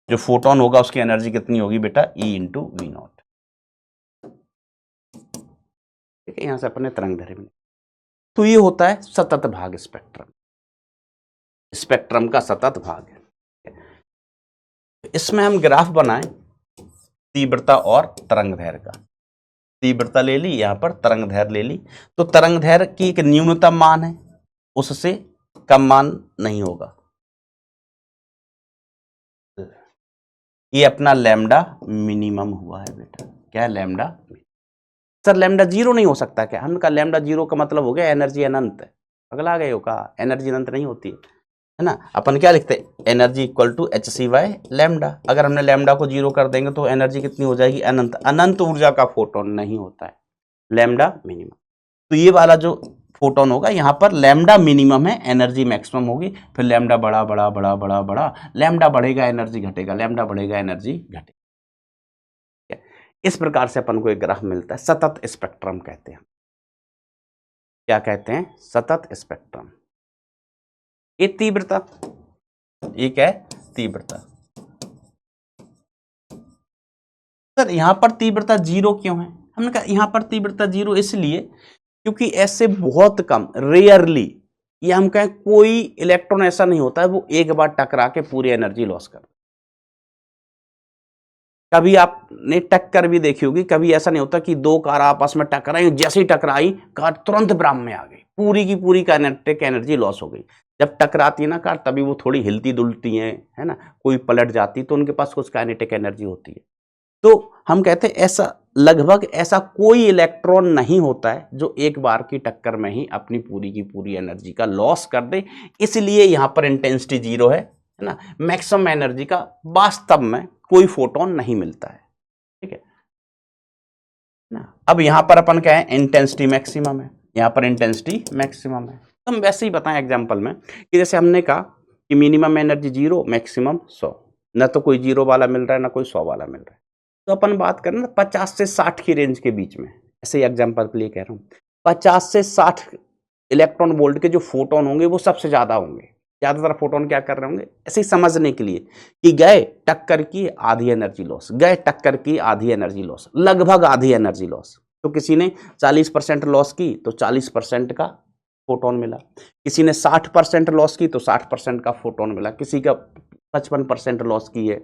जो फोटोन होगा उसकी एनर्जी कितनी होगी बेटा, E इंटू V0, ठीक है। यहां से अपने तरंग दैर्घ्य में, तो ये होता है सतत भाग स्पेक्ट्रम, स्पेक्ट्रम का सतत भाग है। इसमें हम ग्राफ बनाएं तीव्रता और तरंग दैर्घ्य का। तीव्रता ले ली, यहां पर तरंग दैर्घ्य ले ली, तो तरंग दैर्घ्य की एक न्यूनतम मान है, उससे कम मान नहीं होगा। ये अपना लैम्डा मिनिमम हुआ है बेटा, क्या है, लैम्डा। सर लैम्डा 0 नहीं हो सकता क्या, हमने कहा लैम्डा 0 का मतलब हो गया एनर्जी अनंत है। अगला गए हो, कहा एनर्जी अनंत नहीं होती है ना। अपन क्या लिखते हैं, एनर्जी इक्वल टू hc/लैम्डा। अगर हमने लैम्डा को 0 कर देंगे तो एनर्जी कितनी हो जाएगी, अनंत। अनंत ऊर्जा का फोटोन नहीं होता है लैम्डा मिनिमम। तो ये वाला जो फोटोन होगा यहाँ पर लैम्डा मिनिमम है, एनर्जी मैक्सिमम होगी। फिर लैम्डा बड़ा बड़ा बड़ा बड़ा बड़ा, लैम्डा बढ़ेगा एनर्जी घटेगा, लैम्डा बढ़ेगा एनर्जी घटेगा। इस प्रकार से अपन को एक ग्राफ मिलता है, सतत स्पेक्ट्रम कहते हैं। क्या कहते हैं, सतत स्पेक्ट्रम। ये तीव्रता, ये क्या है, तीव्रता। सर यहां पर तीव्रता 0 क्यों है, हमने कहा यहां पर तीव्रता 0 इसलिए क्योंकि ऐसे बहुत कम, रेयरली, ये हम कहें कोई इलेक्ट्रॉन ऐसा नहीं होता है वो एक बार टकरा के पूरी एनर्जी लॉस कर। कभी आपने टक्कर भी देखी होगी, कभी ऐसा नहीं होता कि दो कार आपस में टकराई, जैसे ही टकराई कार तुरंत ब्राह्म में आ गई, पूरी की पूरी काइनेटिक एनर्जी लॉस हो गई। जब टकराती है ना कार तभी वो थोड़ी हिलती डुलती हैं, है ना, कोई पलट जाती तो उनके पास कुछ काइनेटिक एनर्जी होती है। तो हम कहते हैं ऐसा लगभग ऐसा कोई इलेक्ट्रॉन नहीं होता है जो एक बार की टक्कर में ही अपनी पूरी की पूरी एनर्जी का लॉस कर दे। इसलिए यहां पर इंटेंसिटी 0 है ना, मैक्सिमम एनर्जी का वास्तव में कोई फोटोन नहीं मिलता है, ठीक है ना। अब यहां पर अपन क्या है, इंटेंसिटी मैक्सिमम है, यहां पर इंटेंसिटी मैक्सिमम है। तो हम वैसे ही बताएं एग्जांपल में कि जैसे हमने कहा कि मिनिमम एनर्जी 0, मैक्सिमम 100, ना तो कोई 0 वाला मिल रहा है ना कोई 100 वाला मिल रहा है। तो अपन बात करें ना 50 से 60 की रेंज के बीच में, ऐसे ही एग्जांपल के लिए कह रहा हूं, 50 से 60 इलेक्ट्रॉन वोल्ट के जो फोटोन होंगे वो सबसे ज्यादा होंगे। ज्यादातर फोटोन क्या कर रहे होंगे, ऐसे ही समझने के लिए कि गए टक्कर की आधी एनर्जी लॉस, गए टक्कर की आधी एनर्जी लॉस, लगभग आधी एनर्जी लॉस। तो किसी ने 40% लॉस की तो 40% का फोटोन मिला, किसी ने 60% लॉस की तो 60% का फोटोन मिला, किसी का 55% लॉस की है,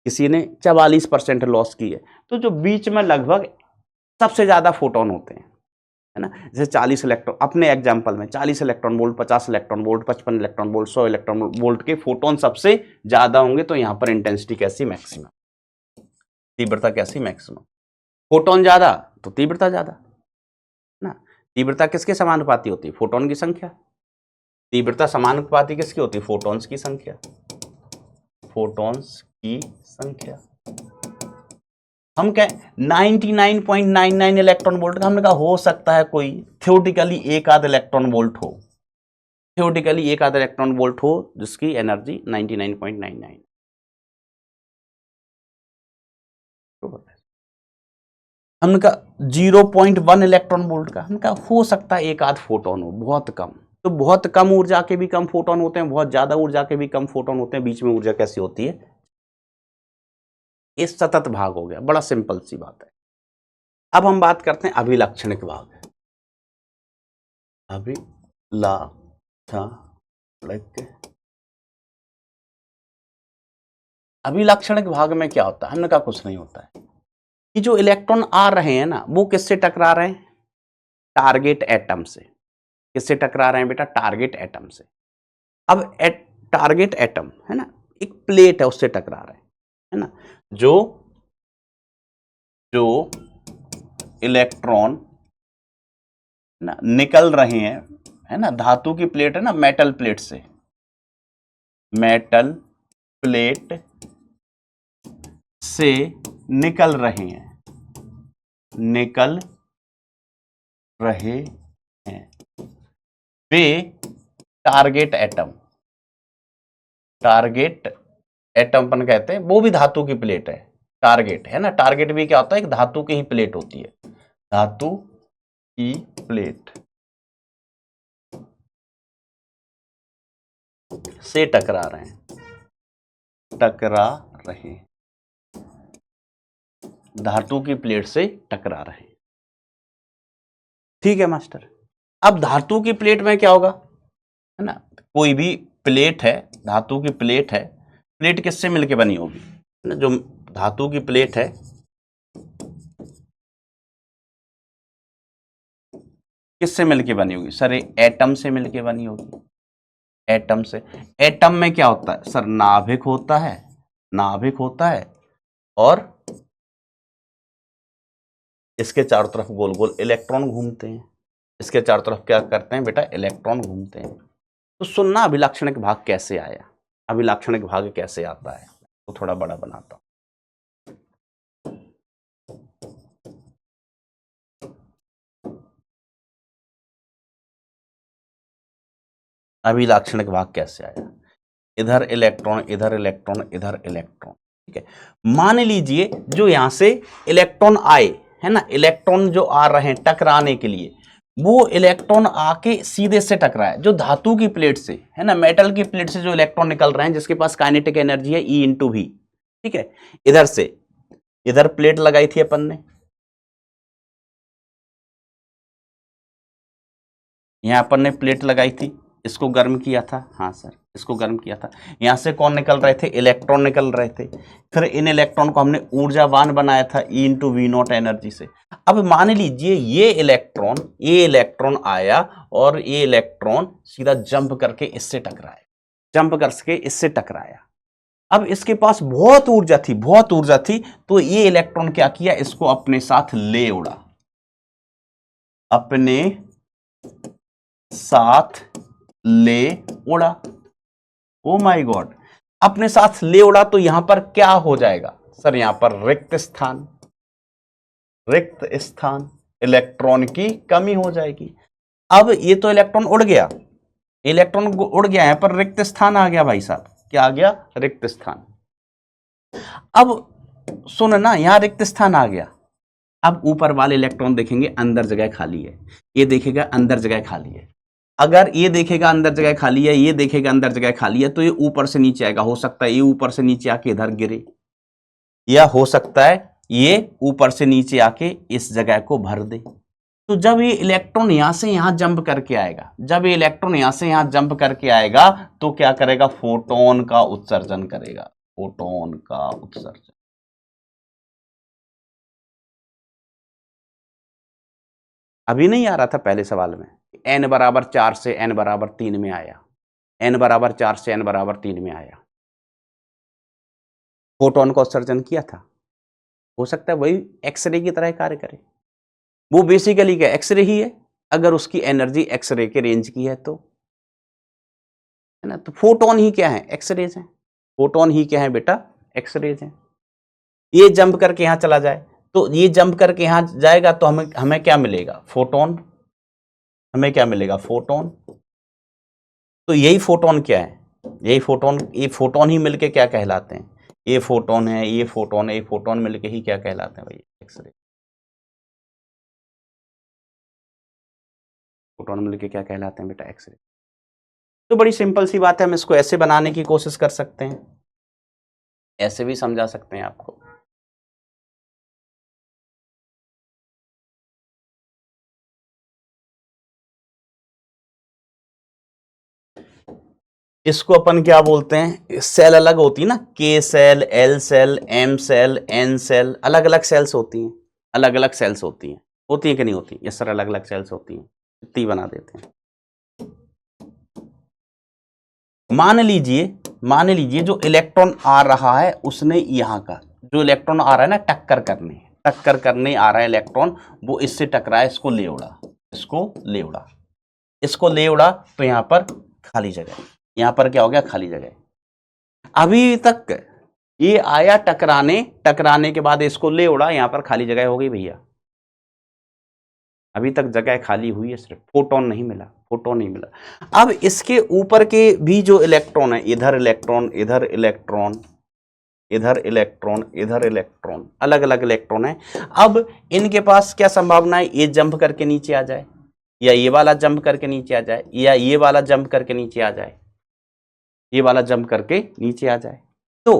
किसी ने 44% लॉस की है। तो जो बीच में लगभग सबसे ज्यादा फोटोन होते हैं, है ना, जैसे 40 इलेक्ट्रॉन, अपने एग्जांपल में 40 electron volt, 50 electron volt, 55 electron volt, 100 electron volt के फोटोन सबसे ज्यादा होंगे। तो यहां पर इंटेंसिटी कैसी, मैक्सिमम, तीव्रता कैसी, मैक्सिमम। फोटोन ज्यादा तो तीव्रता ज्यादा ना। तीव्रता किसके समानुपाती होती है, फोटोन की संख्या। तीव्रता समानुपाती किसकी होती है, फोटॉन्स की संख्या, फोटॉन्स की संख्या। हम कहें 99.99 इलेक्ट्रॉन वोल्ट का, हमने कहा हो सकता है कोई थ्योरेटिकली एक आध इलेक्ट्रॉन वोल्ट हो, थ्योरेटिकली एक आध इलेक्ट्रॉन वोल्ट हो जिसकी एनर्जी 99.99। हमने कहा 0.1 इलेक्ट्रॉन वोल्ट का, हमने कहा हो सकता है एक आध फोटोन हो, बहुत कम। तो बहुत कम ऊर्जा के भी कम फोटोन होते हैं, बहुत ज्यादा ऊर्जा के भी कम फोटोन होते हैं, बीच में ऊर्जा कैसी होती है, ये सतत भाग हो गया, बड़ा सिंपल सी बात है। अब हम बात करते हैं अभिलक्षणिक भाग। अभिलक्षणिक भाग में क्या होता है, हमने कहा कुछ नहीं होता है कि जो इलेक्ट्रॉन आ रहे हैं ना वो किससे टकरा रहे हैं, टारगेट एटम से। किससे टकरा रहे हैं बेटा, टारगेट एटम से। अब टारगेट एटम है ना, एक प्लेट है उससे टकरा रहे हैं, है ना। जो इलेक्ट्रॉन ना निकल रहे हैं, है ना, धातु की प्लेट है ना, मेटल प्लेट से, मेटल प्लेट से निकल रहे हैं, वे टारगेट एटम अपन कहते हैं, वो भी धातु की प्लेट है, टारगेट है ना। टारगेट भी क्या होता है, एक धातु की ही प्लेट होती है, धातु की प्लेट से टकरा रहे हैं, धातु की प्लेट से टकरा रहे हैं। ठीक है मास्टर। अब धातु की प्लेट में क्या होगा, है ना, कोई भी प्लेट है, धातु की प्लेट है, प्लेट किससे मिलके बनी होगी ना, जो धातु की प्लेट है किससे मिलके बनी होगी सर, एटम से मिलके बनी होगी, एटम से। एटम में क्या होता है सर, नाभिक होता है और इसके चारों तरफ गोल गोल इलेक्ट्रॉन घूमते हैं, इसके चारों तरफ क्या करते हैं बेटा, इलेक्ट्रॉन घूमते हैं। तो सुनना अभिलाक्षणिक भाग कैसे आया, अभिलाक्षणिक भाग कैसे आता है, तो थोड़ा बड़ा बनाता हूं। अभिलाक्षणिक भाग कैसे आया, इधर इलेक्ट्रॉन, इधर इलेक्ट्रॉन, इधर इलेक्ट्रॉन। ठीक है, मान लीजिए जो यहां से इलेक्ट्रॉन आए, है ना, इलेक्ट्रॉन जो आ रहे हैं टकराने के लिए, वो इलेक्ट्रॉन आके सीधे से टकराए जो धातु की प्लेट से, है ना, मेटल की प्लेट से जो इलेक्ट्रॉन निकल रहे हैं जिसके पास काइनेटिक एनर्जी है E/V। ठीक है, इधर से, इधर प्लेट लगाई थी अपन ने, यहां अपन ने प्लेट लगाई थी, इसको गर्म किया था, हाँ सर इसको गर्म किया था। यहां से कौन निकल रहे थे, इलेक्ट्रॉन निकल रहे थे। फिर इन इलेक्ट्रॉन को हमने ऊर्जावान बनाया था E/V0 एनर्जी से। अब मान लीजिए ये इलेक्ट्रॉन आया और ये इलेक्ट्रॉन सीधा जंप करके इससे टकराया, अब इसके पास बहुत ऊर्जा थी, तो ये इलेक्ट्रॉन क्या किया, इसको अपने साथ ले उड़ा, ओ माय गॉड, अपने साथ ले उड़ा। तो यहां पर क्या हो जाएगा सर, यहां पर रिक्त स्थान, इलेक्ट्रॉन की कमी हो जाएगी। अब ये तो इलेक्ट्रॉन उड़ गया, यहां पर रिक्त स्थान आ गया भाई साहब, क्या आ गया, रिक्त स्थान। अब सुनना, यहां रिक्त स्थान आ गया, अब ऊपर वाले इलेक्ट्रॉन देखेंगे अंदर जगह खाली है, ये देखेगा अंदर जगह खाली है। अगर ये देखेगा अंदर जगह खाली है, ये देखेगा अंदर जगह खाली है, तो ये ऊपर से नीचे आएगा। हो सकता है ये ऊपर से नीचे आके इधर गिरे, या हो सकता है ये ऊपर से नीचे आके इस जगह को भर दे। तो जब ये इलेक्ट्रॉन यहां से यहां जंप करके आएगा, तो क्या करेगा, फोटोन का उत्सर्जन करेगा, अभी नहीं आ रहा था पहले सवाल में, n बराबर 4 से n बराबर 3 में आया, फोटोन का उत्सर्जन किया था। हो सकता है वही एक्सरे की तरह कार्य करे, वो बेसिकली क्या एक्सरे ही है, अगर उसकी एनर्जी एक्सरे के रेंज की है तो, है ना। तो फोटोन ही क्या है, एक्सरेज हैं, फोटोन ही क्या है बेटा, एक्सरेज हैं। ये जंप करके यहां चला जाए, तो ये जंप करके यहां जाएगा तो हमें क्या मिलेगा? फोटोन। हमें क्या मिलेगा? फोटोन। तो यही फोटोन क्या है? यही फोटोन, ये फोटोन ही मिलके क्या कहलाते हैं? ये फोटोन है, ये फोटोन है, ये फोटोन मिलके ही क्या कहलाते हैं भाई? एक्सरे। फोटोन मिलके क्या कहलाते हैं बेटा? एक्सरे। तो बड़ी सिंपल सी बात है, हम इसको ऐसे बनाने की कोशिश कर सकते हैं, ऐसे भी समझा सकते हैं आपको। इसको अपन क्या बोलते हैं? सेल अलग होती है ना, K shell, L shell, M shell, N shell, अलग अलग सेल्स होती हैं, अलग अलग सेल्स होती हैं। होती है कि नहीं होती? यस सर, अलग अलग सेल्स होती हैं। इतनी बना देते हैं। मान लीजिए जो इलेक्ट्रॉन आ रहा है उसने यहाँ का जो इलेक्ट्रॉन आ रहा है ना, टक्कर करने आ रहा है इलेक्ट्रॉन, वो इससे टकराया, इसको ले उड़ा, तो यहाँ पर खाली जगह, यहाँ पर क्या हो गया? खाली जगह। अभी तक ये आया टकराने के बाद इसको ले उड़ा, यहाँ पर खाली जगह हो गई भैया। अभी तक जगह खाली हुई है, सिर्फ फोटोन नहीं मिला। अब इसके ऊपर के भी जो इलेक्ट्रॉन है, इधर इलेक्ट्रॉन, अलग अलग इलेक्ट्रॉन है। अब इनके पास क्या संभावना है? ये जंप करके नीचे आ जाए, या ये वाला जंप करके नीचे आ जाए, या ये वाला जंप करके नीचे आ जाए, ये वाला जंप करके नीचे आ जाए। तो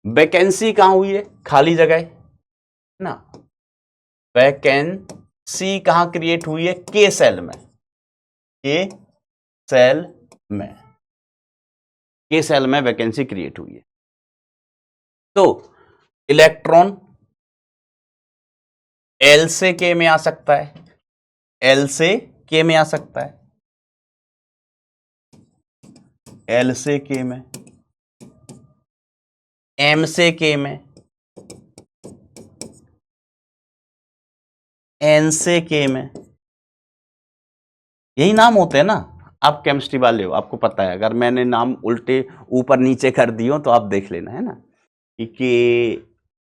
वैकेंसी कहां हुई है? खाली जगह है ना। वैकेंसी कहां क्रिएट हुई है? के सेल में, के सेल में वैकेंसी क्रिएट हुई है। तो इलेक्ट्रॉन एल से के में आ सकता है, एल से के में आ सकता है, एल से के में, एम से के में, एन से के में। यही नाम होते हैं ना। आप केमिस्ट्री वाले हो, आपको पता है। अगर मैंने नाम उल्टे ऊपर नीचे कर दियो तो आप देख लेना, है ना, कि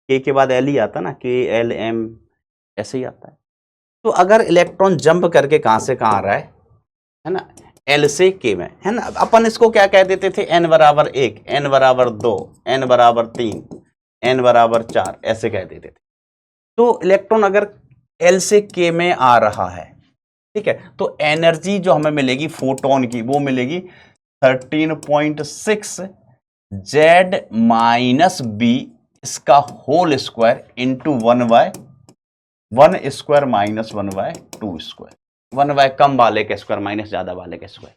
के के बाद एल ही आता ना, के एल एम ऐसे ही आता है। तो अगर इलेक्ट्रॉन जंप करके कहां से कहां आ रहा है ना, एल से के में, है ना, अपन इसको क्या कह देते थे? n बराबर 1, n बराबर 2, n बराबर 3, n बराबर 4, ऐसे कह देते थे। तो इलेक्ट्रॉन अगर एल से के में आ रहा है, ठीक है, तो एनर्जी जो हमें मिलेगी फोटोन की, वो मिलेगी 13.6 Z माइनस बी इसका whole square into 1 square minus 1/2 square, 1 कम वाले का स्क्वायर माइनस ज्यादा वाले का स्क्वायर।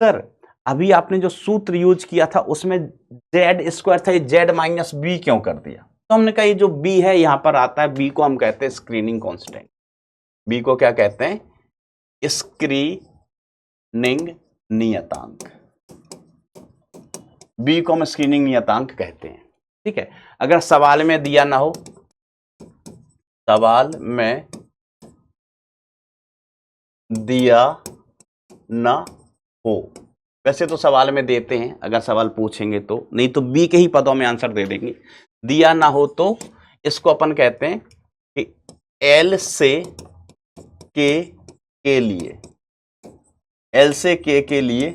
सर अभी आपने जो सूत्र यूज किया था उसमें जेड स्क्वायर था, ये जेड माइनस बी क्यों कर दिया? तो हमने कहा ये जो बी है यहां पर आता है, बी को हम कहते हैं स्क्रीनिंग कांस्टेंट। बी को क्या कहते हैं? स्क्रीनिंग नियतांक। बी को हम स्क्रीनिंग नियतांक कहते हैं, ठीक है। अगर सवाल में दिया ना हो, सवाल में दिया ना हो, वैसे तो सवाल में देते हैं, अगर सवाल पूछेंगे तो, नहीं तो बी के ही पदों में आंसर दे देंगे। दिया ना हो तो इसको अपन कहते हैं कि एल से के लिए, एल से के लिए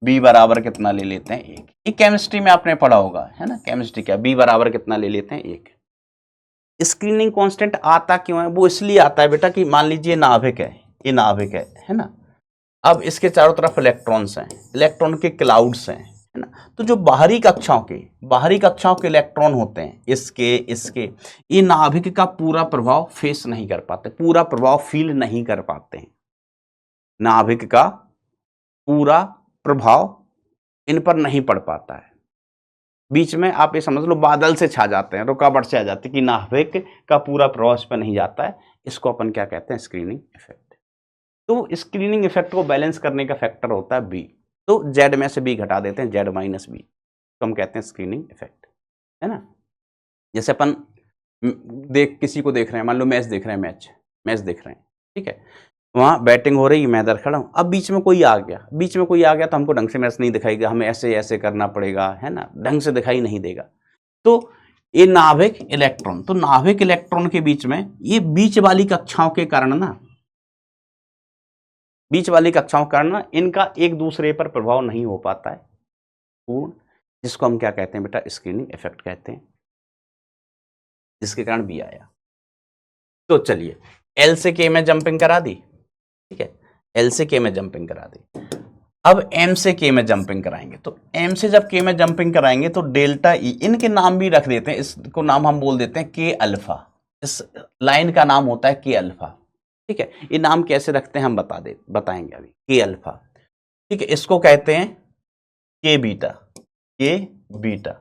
बी बराबर कितना ले लेते हैं? 1। ये केमिस्ट्री में आपने पढ़ा होगा, है ना, केमिस्ट्री क्या, बी बराबर कितना ले लेते हैं? 1। स्क्रीनिंग कांस्टेंट आता क्यों है? वो इसलिए आता है बेटा कि मान लीजिए नाभिक है, ये नाभिक है ना, अब इसके चारों तरफ इलेक्ट्रॉन्स हैं, इलेक्ट्रॉन के क्लाउड्स हैं, है ना, तो जो बाहरी कक्षाओं के इलेक्ट्रॉन होते हैं, इसके ये नाभिक का पूरा प्रभाव फेस नहीं कर पाते, पूरा प्रभाव फील नहीं कर पाते हैं। नाभिक का पूरा प्रभाव इन पर नहीं पड़ पाता है। बीच में आप ये समझ लो बादल से छा जाते हैं, रुकावट से आ जाती है कि नाभिक का पूरा प्रभाव इस पर नहीं जाता है। इसको अपन क्या कहते हैं? Screening effect. तो स्क्रीनिंग इफेक्ट को बैलेंस करने का फैक्टर होता है बी, तो जेड में से बी घटा देते हैं, जेड माइनस बी, तो हम कहते हैं स्क्रीनिंग इफेक्ट, है ना। जैसे अपन किसी को देख रहे हैं, मान लो मैच देख रहे हैं, ठीक है, वहाँ बैटिंग हो रही है, मैं इधर खड़ा हूँ, अब बीच में कोई आ गया तो हमको ढंग से मैच नहीं दिखाई देगा, हमें ऐसे ऐसे करना पड़ेगा, है ना, ढंग से दिखाई नहीं देगा। तो ये नाभिक इलेक्ट्रॉन, तो नाभिक इलेक्ट्रॉन के बीच में ये बीच वाली कक्षाओं के कारण ना, बीच वाली कक्षाओं के कारण ना इनका एक दूसरे पर प्रभाव नहीं हो पाता है पूर्ण, जिसको हम क्या कहते हैं बेटा, स्क्रीनिंग इफेक्ट कहते हैं, जिसके कारण बी आया। तो चलिए एल से के में जंपिंग करा दी, ठीक है, एल से के में जंपिंग करा दी। अब एम से के में जंपिंग कराएंगे, तो एम से जब के में जंपिंग कराएंगे तो डेल्टा ई, इनके नाम भी रख देते हैं, इसको नाम हम बोल देते हैं के अल्फा, इस लाइन का नाम होता है के अल्फा, ठीक है। ये नाम कैसे रखते हैं हम बताएंगे अभी, के अल्फा, ठीक है। इसको कहते हैं के बीटा, के बीटा।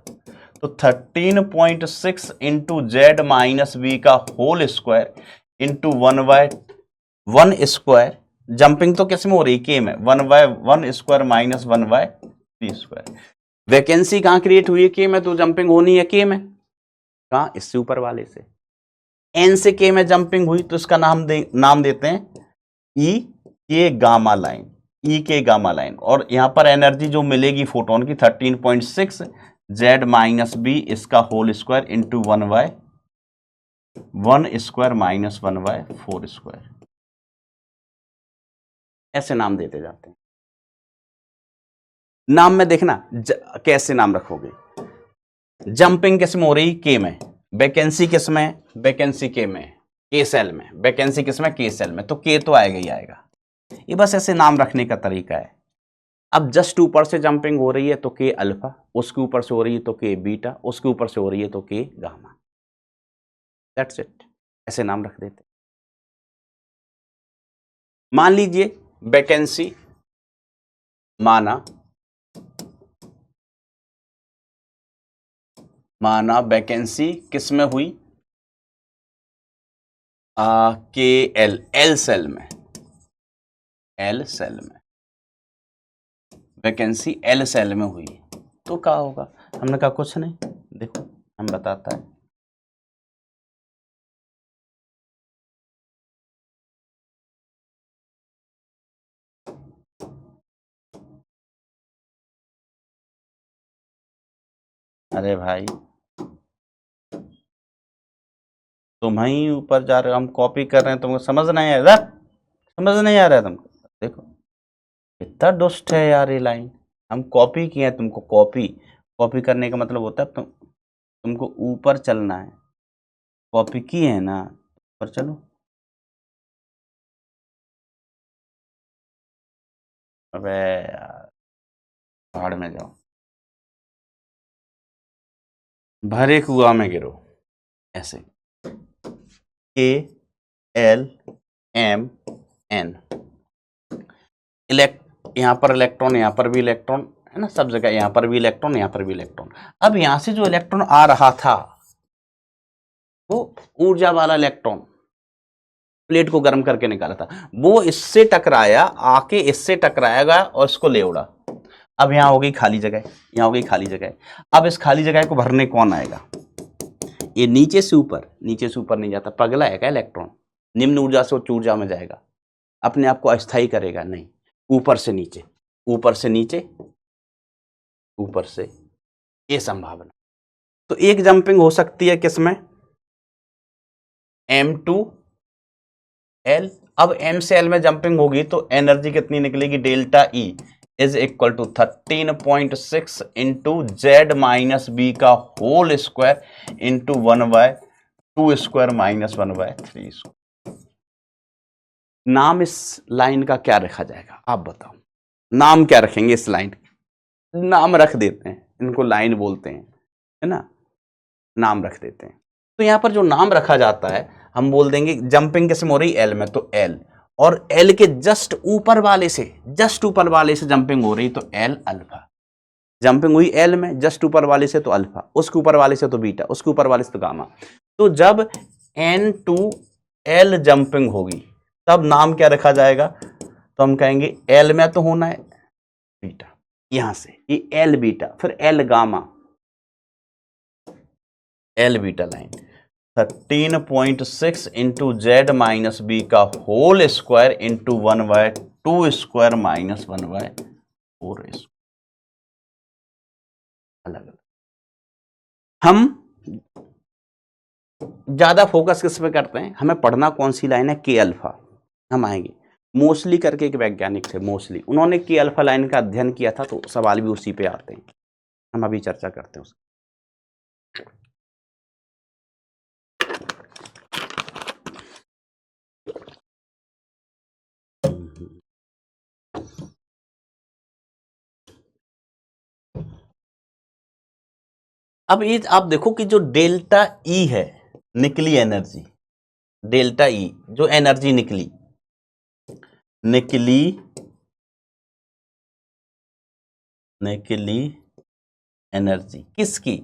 तो 13.6 इंटू जेड माइनस बी का whole square into 1/1 square, jumping तो किस में हो रही, के में, 1/1 स्क्वायर माइनस 1/3 स्क्वायर। वैकेंसी कहां क्रिएट हुई है, के में, तो जंपिंग होनी है के में, कहां, इससे ऊपर वाले से। एन से के में जंपिंग हुई तो इसका नाम देते हैं ई के गामा लाइन, ई के गामा लाइन। और यहां पर एनर्जी जो मिलेगी फोटोन की 13.6 जेड माइनस बी इसका whole square into 1/1 square minus 1/4 square, ऐसे नाम देते जाते हैं। नाम में देखना कैसे नाम रखोगे, जंपिंग किस में हो रही, के में, वैकेंसी किस में, वैकेंसी के में, के सेल में, वैकेंसी किस में, के सेल में, तो के तो आएगा ही आएगा। ये बस ऐसे नाम रखने का तरीका है। अब जस्ट ऊपर से जंपिंग हो रही है तो के अल्फा, उसके ऊपर से हो रही है तो के बीटा, उसके ऊपर से हो रही है तो के गामा, दैट्स इट, ऐसे नाम रख देते। मान लीजिए वैकेंसी माना वैकेंसी किस में हुई, के एल सेल में, एल सेल में वैकेंसी एल सेल में हुई तो क्या होगा, हमने कहा कुछ नहीं, देखो हम बताता है। अरे भाई तुम ही ऊपर जा रहे हो, हम कॉपी कर रहे हैं, तुमको समझ नहीं आ रहा, समझ नहीं आ रहा है तुमको, देखो इतना दुष्ट है यार ये लाइन, हम कॉपी किए हैं तुमको, कॉपी करने का मतलब होता है तुमको ऊपर चलना है, कॉपी किए है ना, ऊपर चलो। अबे यार पहाड़ में जाओ, भरे कुआं में गिरो, ऐसे के एल एम एन, यहाँ पर इलेक्ट्रॉन, यहाँ पर भी इलेक्ट्रॉन है ना, सब जगह यहाँ पर भी इलेक्ट्रॉन, यहाँ पर भी इलेक्ट्रॉन। अब यहाँ से जो इलेक्ट्रॉन आ रहा था वो ऊर्जा वाला इलेक्ट्रॉन प्लेट को गर्म करके निकाला था, वो इससे टकराया, आके इससे टकराएगा और इसको ले उड़ा। अब यहाँ हो गई खाली जगह, यहाँ हो गई खाली जगह। अब इस खाली जगह को भरने कौन आएगा, ये नीचे से ऊपर नहीं जाता, पगला है क्या इलेक्ट्रॉन, निम्न ऊर्जा से उच्च ऊर्जा में जाएगा, अपने आप को अस्थायी करेगा नहीं, ऊपर से नीचे, ऊपर से नीचे, ऊपर से, ये संभावना। तो एक जंपिंग हो सकती है किसमें, M2L। अब M से L में जंपिंग होगी तो एनर्जी कितनी निकलेगी, delta E is equal to 13.6 into Z minus B का whole square into 1/2 square minus 1/3 square. नाम इस लाइन का क्या रखा जाएगा, आप बताओ, नाम क्या रखेंगे इस लाइन, नाम रख देते हैं, इनको लाइन बोलते हैं, है ना, नाम रख देते हैं। तो यहां पर जो नाम रखा जाता है हम बोल देंगे, जंपिंग किसमें हो रही, एल में, तो एल, और एल के जस्ट ऊपर वाले से जंपिंग हो रही तो एल अल्फा, जंपिंग हुई एल में, जस्ट ऊपर वाले से तो अल्फा, उसके ऊपर वाले से तो बीटा, उसके ऊपर वाले से तो गामा। तो जब N2L जंपिंग होगी तब नाम क्या रखा जाएगा, तो हम कहेंगे एल में तो होना है बीटा, यहां से ये एल बीटा, फिर L gamma, L beta line 13.6 into Z minus B का whole square into 1/2 square minus 1/4 square, अलग अलग। हम ज्यादा फोकस किस पे करते हैं, हमें पढ़ना कौन सी लाइन है, के अल्फा। हम आएंगे, मोस्टली करके एक वैज्ञानिक थे, मोस्टली उन्होंने के अल्फा लाइन का अध्ययन किया था, तो सवाल भी उसी पे आते हैं, हम अभी चर्चा करते हैं उसकी। अब ये आप देखो कि जो डेल्टा ई है, निकली एनर्जी, डेल्टा ई जो एनर्जी निकली, निकली निकली एनर्जी किसकी,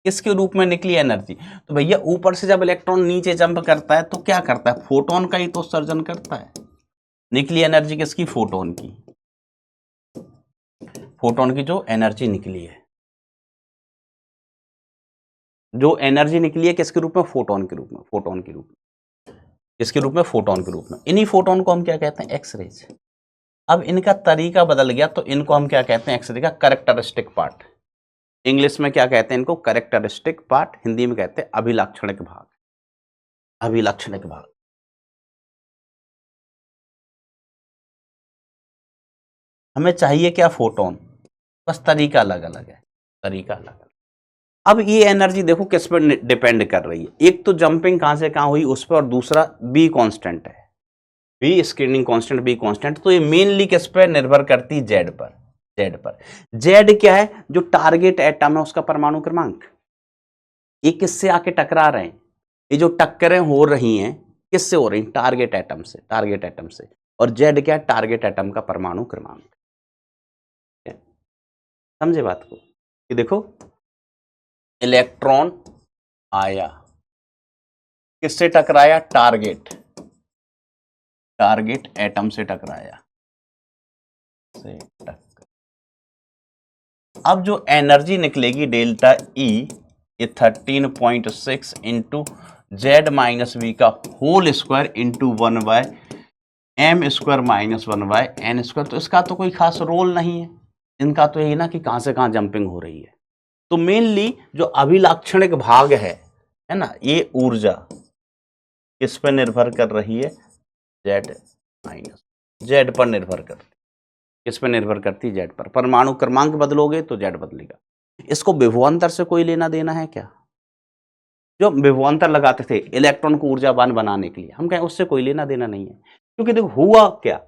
किसके रूप में निकली एनर्जी, तो भैया ऊपर से जब इलेक्ट्रॉन नीचे जंप करता है तो क्या करता है, फोटोन का ही तो उत्सर्जन करता है। निकली एनर्जी किसकी, फोटोन की, फोटोन की जो एनर्जी निकली है, जो एनर्जी निकली है किसके रूप में, फोटोन के रूप में, फोटोन के रूप में, किसके रूप में, फोटोन के रूप में। इन्हीं फोटोन को हम क्या कहते हैं, एक्सरेज। अब इनका तरीका बदल गया तो इनको हम क्या कहते हैं, एक्सरे का कैरेक्टरिस्टिक पार्ट। इंग्लिश में क्या कहते हैं इनको, कैरेक्टरिस्टिक पार्ट, हिंदी में कहते हैं अभिलाक्षणिक भाग, अभिलाक्षणिक भाग। हमें चाहिए क्या, फोटोन, बस तरीका अलग अलग है, तरीका अलग अलग। अब ये एनर्जी देखो किस पर डिपेंड कर रही है, एक तो जंपिंग कहां से कहां हुई उस पर, और दूसरा बी कांस्टेंट है, B screening constant, B constant, तो ये मेनली किस पर निर्भर करती है, जेड पर, जेड पर। जेड क्या है, जो टारगेट एटम है उसका परमाणु क्रमांक। ये किससे आके टकरा रहे हैं, ये जो टक्करें हो रही हैं किससे हो रही हैं, टारगेट एटम से, टारगेट एटम से। और जेड क्या है, टारगेट एटम का परमाणु क्रमांक। समझे बात को, कि देखो इलेक्ट्रॉन आया, किससे टकराया, टारगेट, टारगेट एटम से टकराया, से टक्कर। अब जो एनर्जी निकलेगी डेल्टा ई, ये 13.6 इंटू जेड माइनस वी का whole square into 1/m² minus 1/n²। तो इसका तो कोई खास रोल नहीं है, इनका तो यही ना कि कहां से कहां जंपिंग हो रही है। तो मेनली जो अभिलाक्षणिक भाग है ना, ये ऊर्जा किस पर निर्भर कर रही है, जेड माइनस, जेड पर निर्भर करती, किस पर निर्भर करती है, जेड पर। परमाणु क्रमांक बदलोगे तो जेड बदलेगा। इसको विभवांतर से कोई लेना देना है क्या, जो विभवांतर लगाते थे इलेक्ट्रॉन को ऊर्जावान बनाने के लिए, हम कहें उससे कोई लेना देना नहीं है। क्योंकि देखो हुआ क्या,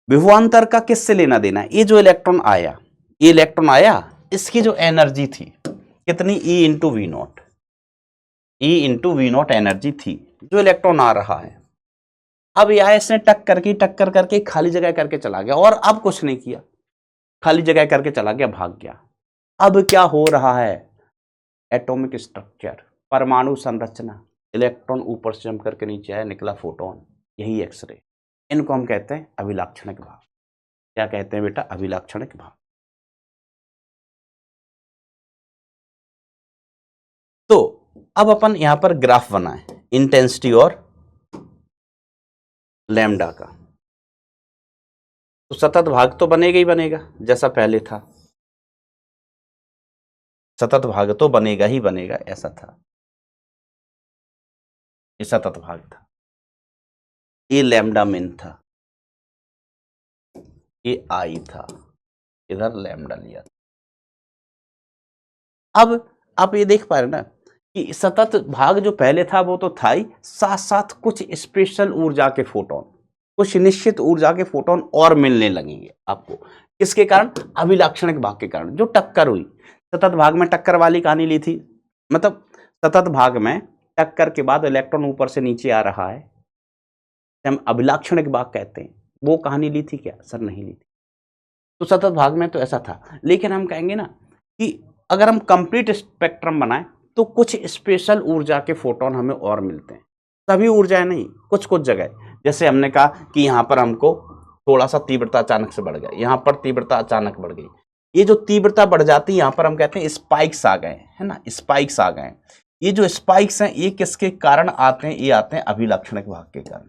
विभवांतर का किससे लेना देना है, ये जो इलेक्ट्रॉन आया, ये इलेक्ट्रॉन आया, इसकी जो एनर्जी थी कितनी, E into V naught, E into V naught energy थी, जो इलेक्ट्रॉन आ रहा है। अब यह इसने टक्कर करके खाली जगह करके चला गया, और अब कुछ नहीं किया, खाली जगह करके चला गया, भाग गया। अब क्या हो रहा है, एटॉमिक स्ट्रक्चर, परमाणु संरचना, इलेक्ट्रॉन ऊपर से जंप करके नीचे आया, निकला फोटोन, यही एक्सरे। इनको हम कहते हैं अभिलाक्षणिक भाग। क्या कहते हैं बेटा, अभिलाक्षणिक भाग। तो अब अपन यहां पर ग्राफ बनाएं इंटेंसिटी और लैम्डा का। तो सतत भाग तो बनेगा ही बनेगा, जैसा पहले था, सतत भाग तो बनेगा ही बनेगा, ऐसा था, ये सतत भाग था, ये लैम्डा मिन था, ये आई था, इधर लैम्डा लिया था। अब आप ये देख पा रहे ना कि सतत भाग जो पहले था वो तो था ही, साथ साथ कुछ स्पेशल ऊर्जा के फोटोन, कुछ निश्चित ऊर्जा के फोटोन और मिलने लगेंगे आपको, किसके कारण, अभिलाक्षणिक भाग के कारण। जो टक्कर हुई, सतत भाग में टक्कर वाली कहानी ली थी, मतलब सतत भाग में टक्कर के बाद इलेक्ट्रॉन ऊपर से नीचे आ रहा है, हम अभिलाक्षणिक भाग कहते हैं, वो कहानी ली थी क्या, सर नहीं ली थी। तो सतत भाग में तो ऐसा था, लेकिन हम कहेंगे ना कि अगर हम कंप्लीट स्पेक्ट्रम बनाएं तो कुछ स्पेशल ऊर्जा के फोटोन हमें और मिलते हैं, सभी ऊर्जाएं नहीं, कुछ कुछ जगह। जैसे हमने कहा कि यहां पर हमको थोड़ा सा तीव्रता अचानक से बढ़ गया, यहां पर तीव्रता अचानक बढ़ गई, ये जो तीव्रता बढ़ जाती है यहां पर हम कहते हैं स्पाइक्स आ गए, है ना, स्पाइक्स आ गए। ये जो स्पाइक्स हैं ये किसके कारण आते हैं, ये आते हैं अभिलाक्षणिक भाग के कारण।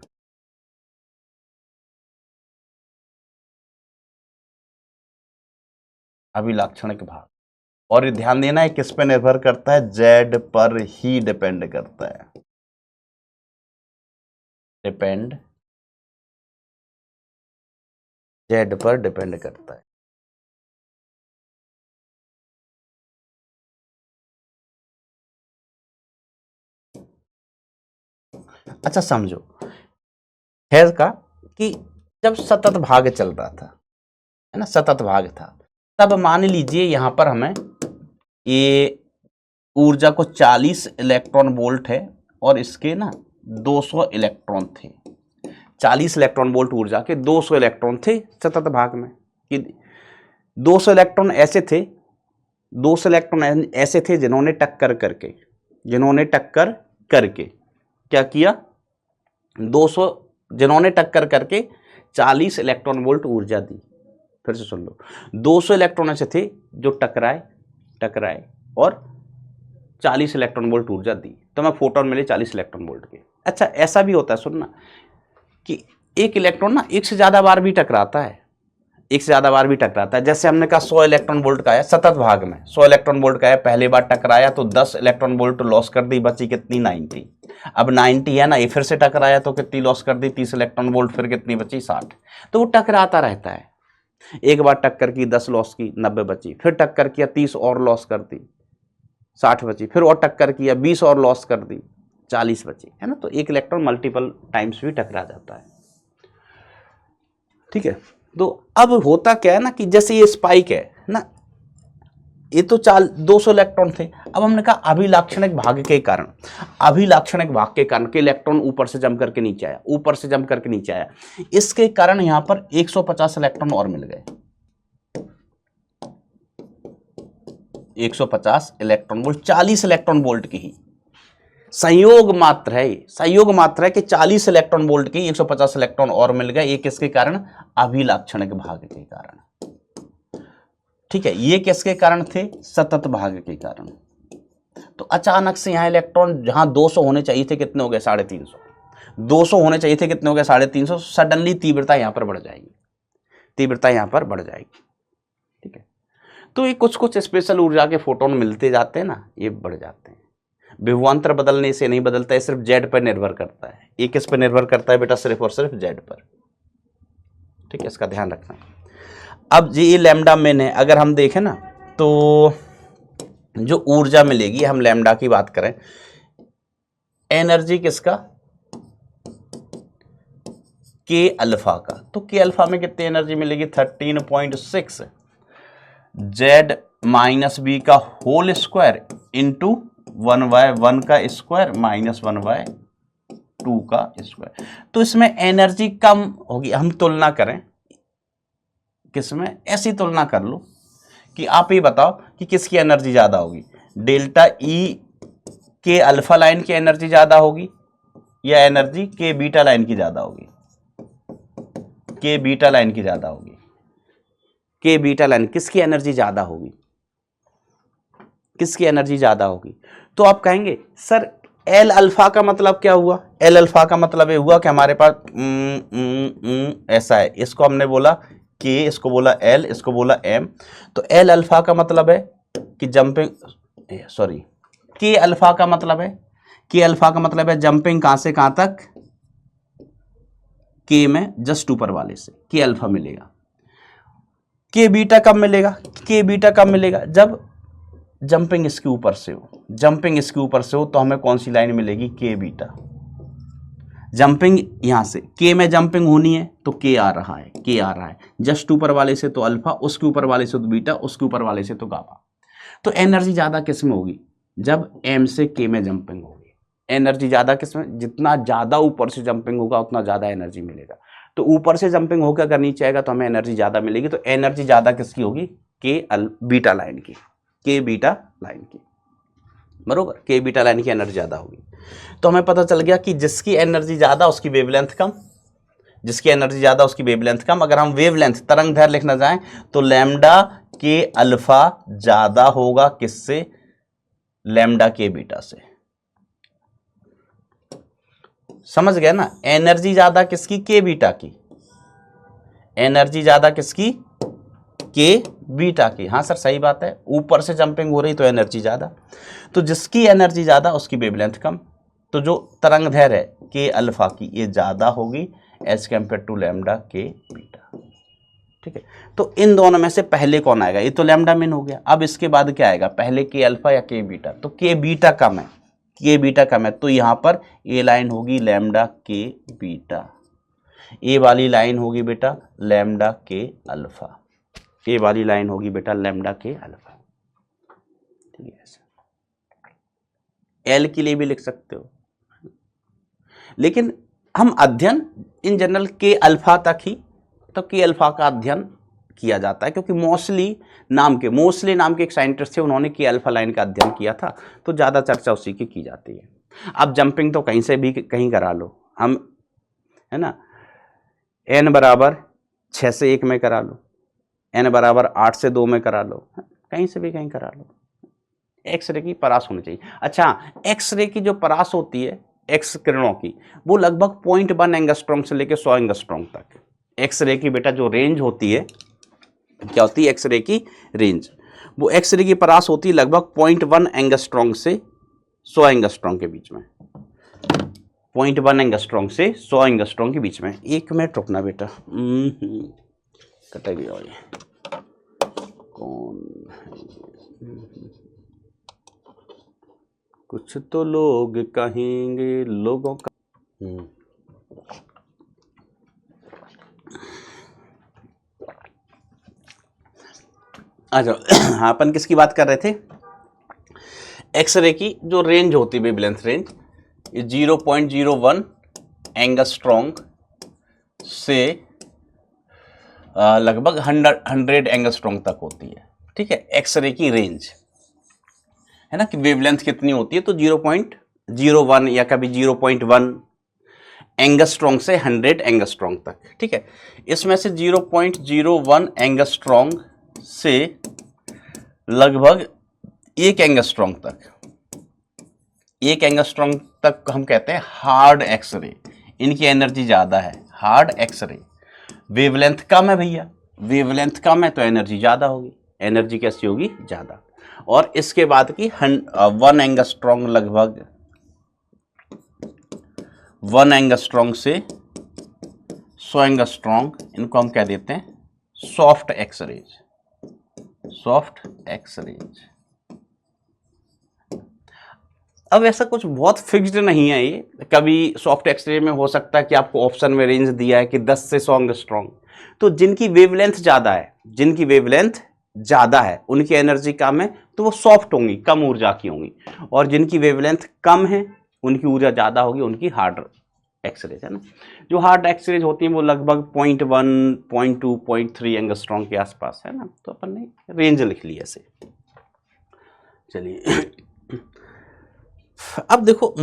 अभिलाक्षणिक भाग, और ये ध्यान देना है किस पे निर्भर करता है, जेड पर ही डिपेंड करता है, डिपेंड, जेड पर डिपेंड करता है। अच्छा समझो है का कि जब सतत भाग चल रहा था, है ना, सतत भाग था, तब मान लीजिए यहां पर हमें ये ऊर्जा को 40 इलेक्ट्रॉन वोल्ट है और इसके ना 200 इलेक्ट्रॉन थे, 40 इलेक्ट्रॉन वोल्ट ऊर्जा के 200 इलेक्ट्रॉन थे सतत भाग में, कि 200 इलेक्ट्रॉन ऐसे थे, 200 इलेक्ट्रॉन ऐसे थे जिन्होंने टक्कर करके क्या किया, 200 जिन्होंने टक्कर करके 40 इलेक्ट्रॉन वोल्ट ऊर्जा दी। फिर से सुन लो, 200 इलेक्ट्रॉन ऐसे थे जो टकराए और 40 इलेक्ट्रॉन वोल्ट ऊर्जा दी, तो हमें फोटोन मिले 40 इलेक्ट्रॉन वोल्ट के। अच्छा ऐसा भी होता है, सुनना, कि एक इलेक्ट्रॉन ना एक से ज्यादा बार भी टकराता है, जैसे हमने कहा 100 इलेक्ट्रॉन वोल्ट का है सतत भाग में, 100 इलेक्ट्रॉन वोल्ट का है, पहली बार टकराया तो 10 इलेक्ट्रॉन वोल्ट लॉस कर दी, बची कितनी, 90। अब 90 है ना, ये फिर से टकराया तो कितनी लॉस कर दी, 30 इलेक्ट्रॉन वोल्ट, फिर कितनी बची, 60। तो वो टकराता रहता है, एक बार टक्कर की 10 लॉस की, 90 बची, फिर टक्कर किया 30 और लॉस कर दी, 60 बची, फिर और टक्कर किया 20 और लॉस कर दी, 40 बची, है ना। तो एक इलेक्ट्रॉन मल्टीपल टाइम्स भी टकरा जाता है, ठीक है। तो अब होता क्या है ना कि जैसे ये स्पाइक है ना, ये तो 200 इलेक्ट्रॉन थे, अब हमने कहा अभिलाक्षणिक भाग के कारण कि इलेक्ट्रॉन ऊपर से जम करके नीचे आया, इसके कारण यहां पर 150 इलेक्ट्रॉन और मिल गए, 150 इलेक्ट्रॉन वोल्ट, 40 इलेक्ट्रॉन वोल्ट की ही संयोग मात्र है कि 40 इलेक्ट्रॉन वोल्ट की 150 इलेक्ट्रॉन और मिल गए, ये किसके कारण, अभिलाक्षणिक भाग के कारण, ठीक है। ये किसके कारण थे, सतत भाग के कारण। तो अचानक से यहां इलेक्ट्रॉन जहां 200 होने चाहिए थे कितने हो गए, 350, 200 होने चाहिए थे कितने हो गए, 350, सडनली तीव्रता यहां पर बढ़ जाएगी, ठीक है। तो ये कुछ स्पेशल ऊर्जा के फोटोन मिलते जाते हैं ना, ये बढ़ जाते हैं, विभवांतर बदलने से नहीं बदलता है, सिर्फ जेड पर निर्भर करता है। ये किस पर निर्भर करता है बेटा, सिर्फ और सिर्फ जेड पर, ठीक है, इसका ध्यान रखना। अब ये लैम्डा मेन है, अगर हम देखें ना तो जो ऊर्जा मिलेगी, हम लैम्डा की बात करें, एनर्जी किसका, के अल्फा का, तो के अल्फा में कितनी एनर्जी मिलेगी, 13.6 जेड माइनस बी का होल स्क्वायर इंटू 1/1 का स्क्वायर माइनस 1/2 का स्क्वायर। तो इसमें एनर्जी कम होगी, हम तुलना करें किसमें, ऐसी तुलना कर लो कि आप ये बताओ कि किसकी एनर्जी ज्यादा होगी, डेल्टा ई के अल्फा लाइन की एनर्जी ज्यादा होगी या एनर्जी के बीटा लाइन की ज्यादा होगी, के बीटा लाइन की ज्यादा होगी, के बीटा लाइन किसकी एनर्जी ज्यादा होगी, तो आप कहेंगे सर एल अल्फा का मतलब क्या हुआ, एल अल्फा का मतलब ये हुआ कि हमारे पास ऐसा है, इसको हमने बोला के, इसको बोला एल, इसको बोला एम, तो एल अल्फा का मतलब है कि जंपिंग, सॉरी के अल्फा का मतलब है जंपिंग कहां से कहां तक, के में जस्ट ऊपर वाले से के अल्फा मिलेगा। के बीटा कब मिलेगा, जब जंपिंग इसके ऊपर से हो, तो हमें कौन सी लाइन मिलेगी, के बीटा। जंपिंग यहां से के में जंपिंग होनी है तो के आ रहा है, जस्ट ऊपर वाले से तो अल्फा, उसके ऊपर वाले से तो बीटा, उसके ऊपर वाले से तो गामा। तो एनर्जी ज्यादा किस में होगी, जब एम से के में जंपिंग होगी। एनर्जी ज्यादा किस में, जितना ज्यादा ऊपर से जंपिंग होगा उतना ज्यादा एनर्जी मिलेगा। तो ऊपर से जंपिंग होकर अगर नीचे आएगा तो हमें एनर्जी ज्यादा मिलेगी। तो एनर्जी ज्यादा किसकी होगी, के बीटा लाइन की, बरोबर, के बीटा लाइन की एनर्जी ज्यादा होगी। तो हमें पता चल गया कि जिसकी एनर्जी ज्यादा उसकी वेवलेंथ कम, अगर हम वेवलेंथ तरंग दैर्घ्य लिखना चाहें तो लैम्डा के अल्फा ज्यादा होगा किससे, लैम्डा के बीटा से। समझ गया ना, एनर्जी ज्यादा किसकी, के बीटा की, के बीटा की। हाँ सर सही बात है, ऊपर से जंपिंग हो रही तो एनर्जी ज़्यादा, तो जिसकी एनर्जी ज़्यादा उसकी वेवलेंथ कम। तो जो तरंग दैर्घ्य है के अल्फा की ये ज़्यादा होगी एज कम्पेयर टू लैम्डा के बीटा। ठीक है, तो इन दोनों में से पहले कौन आएगा? ये तो लैम्डा मिन हो गया। अब इसके बाद क्या आएगा? पहले के अल्फा या के बीटा? तो के बीटा कम है, के बीटा कम है, तो यहाँ पर ए लाइन होगी लैम्डा के बीटा, ए वाली लाइन होगी बेटा लैम्डा के अल्फा, ए वाली लाइन होगी बेटा लैम्डा के अल्फा। ठीक है, एल के लिए भी लिख सकते हो, लेकिन हम अध्ययन इन जनरल के अल्फा तक ही, तो के अल्फा का अध्ययन किया जाता है, क्योंकि मोस्टली नाम के एक साइंटिस्ट थे, उन्होंने के अल्फा लाइन का अध्ययन किया था, तो ज़्यादा चर्चा उसी की जाती है। अब जंपिंग तो कहीं से भी कहीं करा लो हम, है ना, n बराबर 6 से 1 में करा लो, n बराबर 8 से 2 में करा लो, कहीं से भी कहीं करा लो। एक्सरे की परास होनी चाहिए। अच्छा, एक्सरे की जो परास होती है एक्स किरणों की, वो लगभग 0.1 एंगस्ट्रॉम से लेकर 100 एंगस्ट्रॉम तक। एक्सरे की बेटा जो रेंज होती है, क्या होती है एक्सरे की रेंज? वो एक्सरे की परास होती है लगभग 0.1 एंगस्ट्रॉम से 100 एंगस्ट्रॉम के बीच में, 0.1 एंगस्ट्रॉम से 100 एंगस्ट्रॉम के बीच में। 1 मिनट रुकना बेटा, कटेगी और ये कौन है? कुछ तो लोग कहेंगे लोगों का। अच्छा, हाँ अपन किसकी बात कर रहे थे? एक्सरे की जो रेंज होती है, वेवलेंथ रेंज, 0.01 एंगस्ट्रॉम से लगभग 100 एंगस्ट्रॉम तक होती है। ठीक है, एक्सरे की रेंज है ना, कि वेवलेंथ कितनी होती है, तो 0.01 या कभी 0.1 एंगस्ट्रॉम से 100 एंगस्ट्रॉम तक। ठीक है, इसमें से 0.01 एंगस्ट्रॉम से लगभग 1 एंगस्ट्रॉम तक, 1 एंगस्ट्रॉम तक हम कहते हैं हार्ड एक्सरे। इनकी एनर्जी ज़्यादा है, हार्ड एक्सरे। वेवलेंथ कम है भैया, वेवलेंथ कम है तो एनर्जी ज़्यादा होगी, एनर्जी कैसी होगी? ज़्यादा। और इसके बाद की 1 एंगस्ट्रॉम, लगभग 1 एंगस्ट्रॉम से 100 एंगस्ट्रॉम, इनको हम कह देते हैं सॉफ्ट एक्सरेज, सॉफ्ट एक्सरेज। अब ऐसा कुछ बहुत फिक्स्ड नहीं है ये, कभी सॉफ्ट एक्सरे में हो सकता है कि आपको ऑप्शन में रेंज दिया है कि 10 से 100 एंगस्ट्रॉम, तो जिनकी वेवलेंथ ज़्यादा है, जिनकी वेवलेंथ ज़्यादा है उनकी एनर्जी कम है, तो वो सॉफ्ट होंगी, कम ऊर्जा की होंगी, और जिनकी वेवलेंथ कम है उनकी ऊर्जा ज़्यादा होगी, उनकी हार्ड एक्सरेज है ना। जो हार्ड एक्सरेज होती हैं वो लगभग 0.1, 0.2, 0.3 एंगस्ट्रॉम के आसपास है ना, तो अपन ने रेंज लिख ली ऐसे। चलिए अब देखो,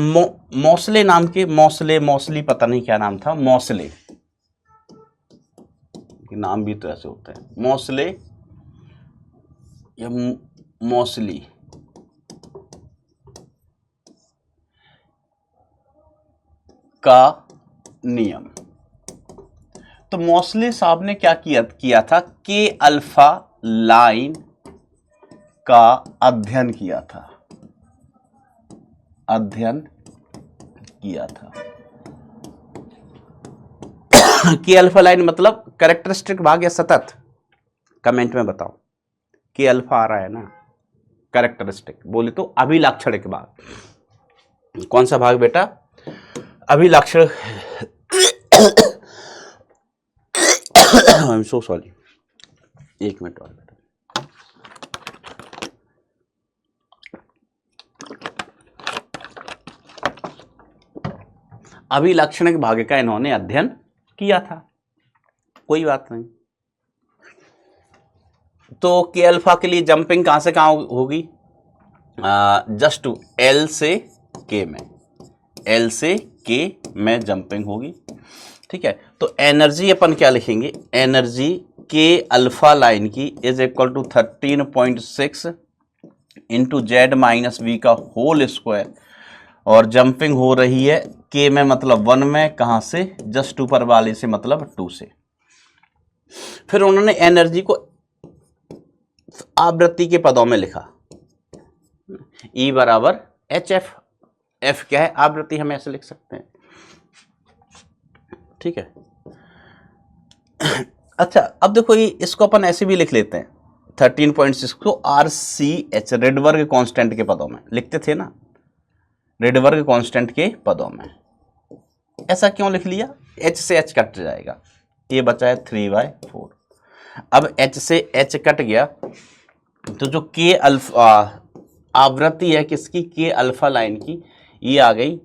मौसले नाम के, मौसली पता नहीं क्या नाम था, मौसले नाम भी तो ऐसे होते हैं, मौसले या मौसली, का नियम। तो मौसले साहब ने क्या किया था? के अल्फा लाइन का अध्ययन किया था, अध्ययन किया था। के अल्फा लाइन मतलब कैरेक्टरिस्टिक भाग या सतत? कमेंट में बताओ। के अल्फा आ रहा है ना, कैरेक्टरिस्टिक बोले तो अभिलाक्षणिक भाग। कौन सा भाग बेटा? अभिलाक्षण। I am so sorry, 1 minute और। अभिलाक्षणिक भाग का इन्होंने अध्ययन किया था, कोई बात नहीं। तो के अल्फा के लिए जंपिंग कहां से कहां होगी? जस्ट टू एल से के में, एल से के में जंपिंग होगी। ठीक है, तो एनर्जी अपन क्या लिखेंगे? एनर्जी के अल्फा लाइन की is equal to 13.6 into Z minus V का होल स्क्वायर, और जंपिंग हो रही है के में मतलब 1 में, कहां से? जस्ट ऊपर वाले से मतलब 2 से। फिर उन्होंने एनर्जी को आवृत्ति के पदों में लिखा, E बराबर HF, F क्या है? आवृत्ति, हम ऐसे लिख सकते हैं, ठीक है। अच्छा, अब देखो ये इसको अपन ऐसे भी लिख लेते हैं, 13.6 को RCH रेडबर्ग कांस्टेंट के पदों में लिखते थे ना, रेडबर्ग कांस्टेंट के पदों में। ऐसा क्यों लिख लिया? H से H कट जाएगा, ये बचा है 3/4। अब H से H कट गया तो जो K अल्फा आवृत्ति है किसकी? K अल्फा लाइन की, ये आ गई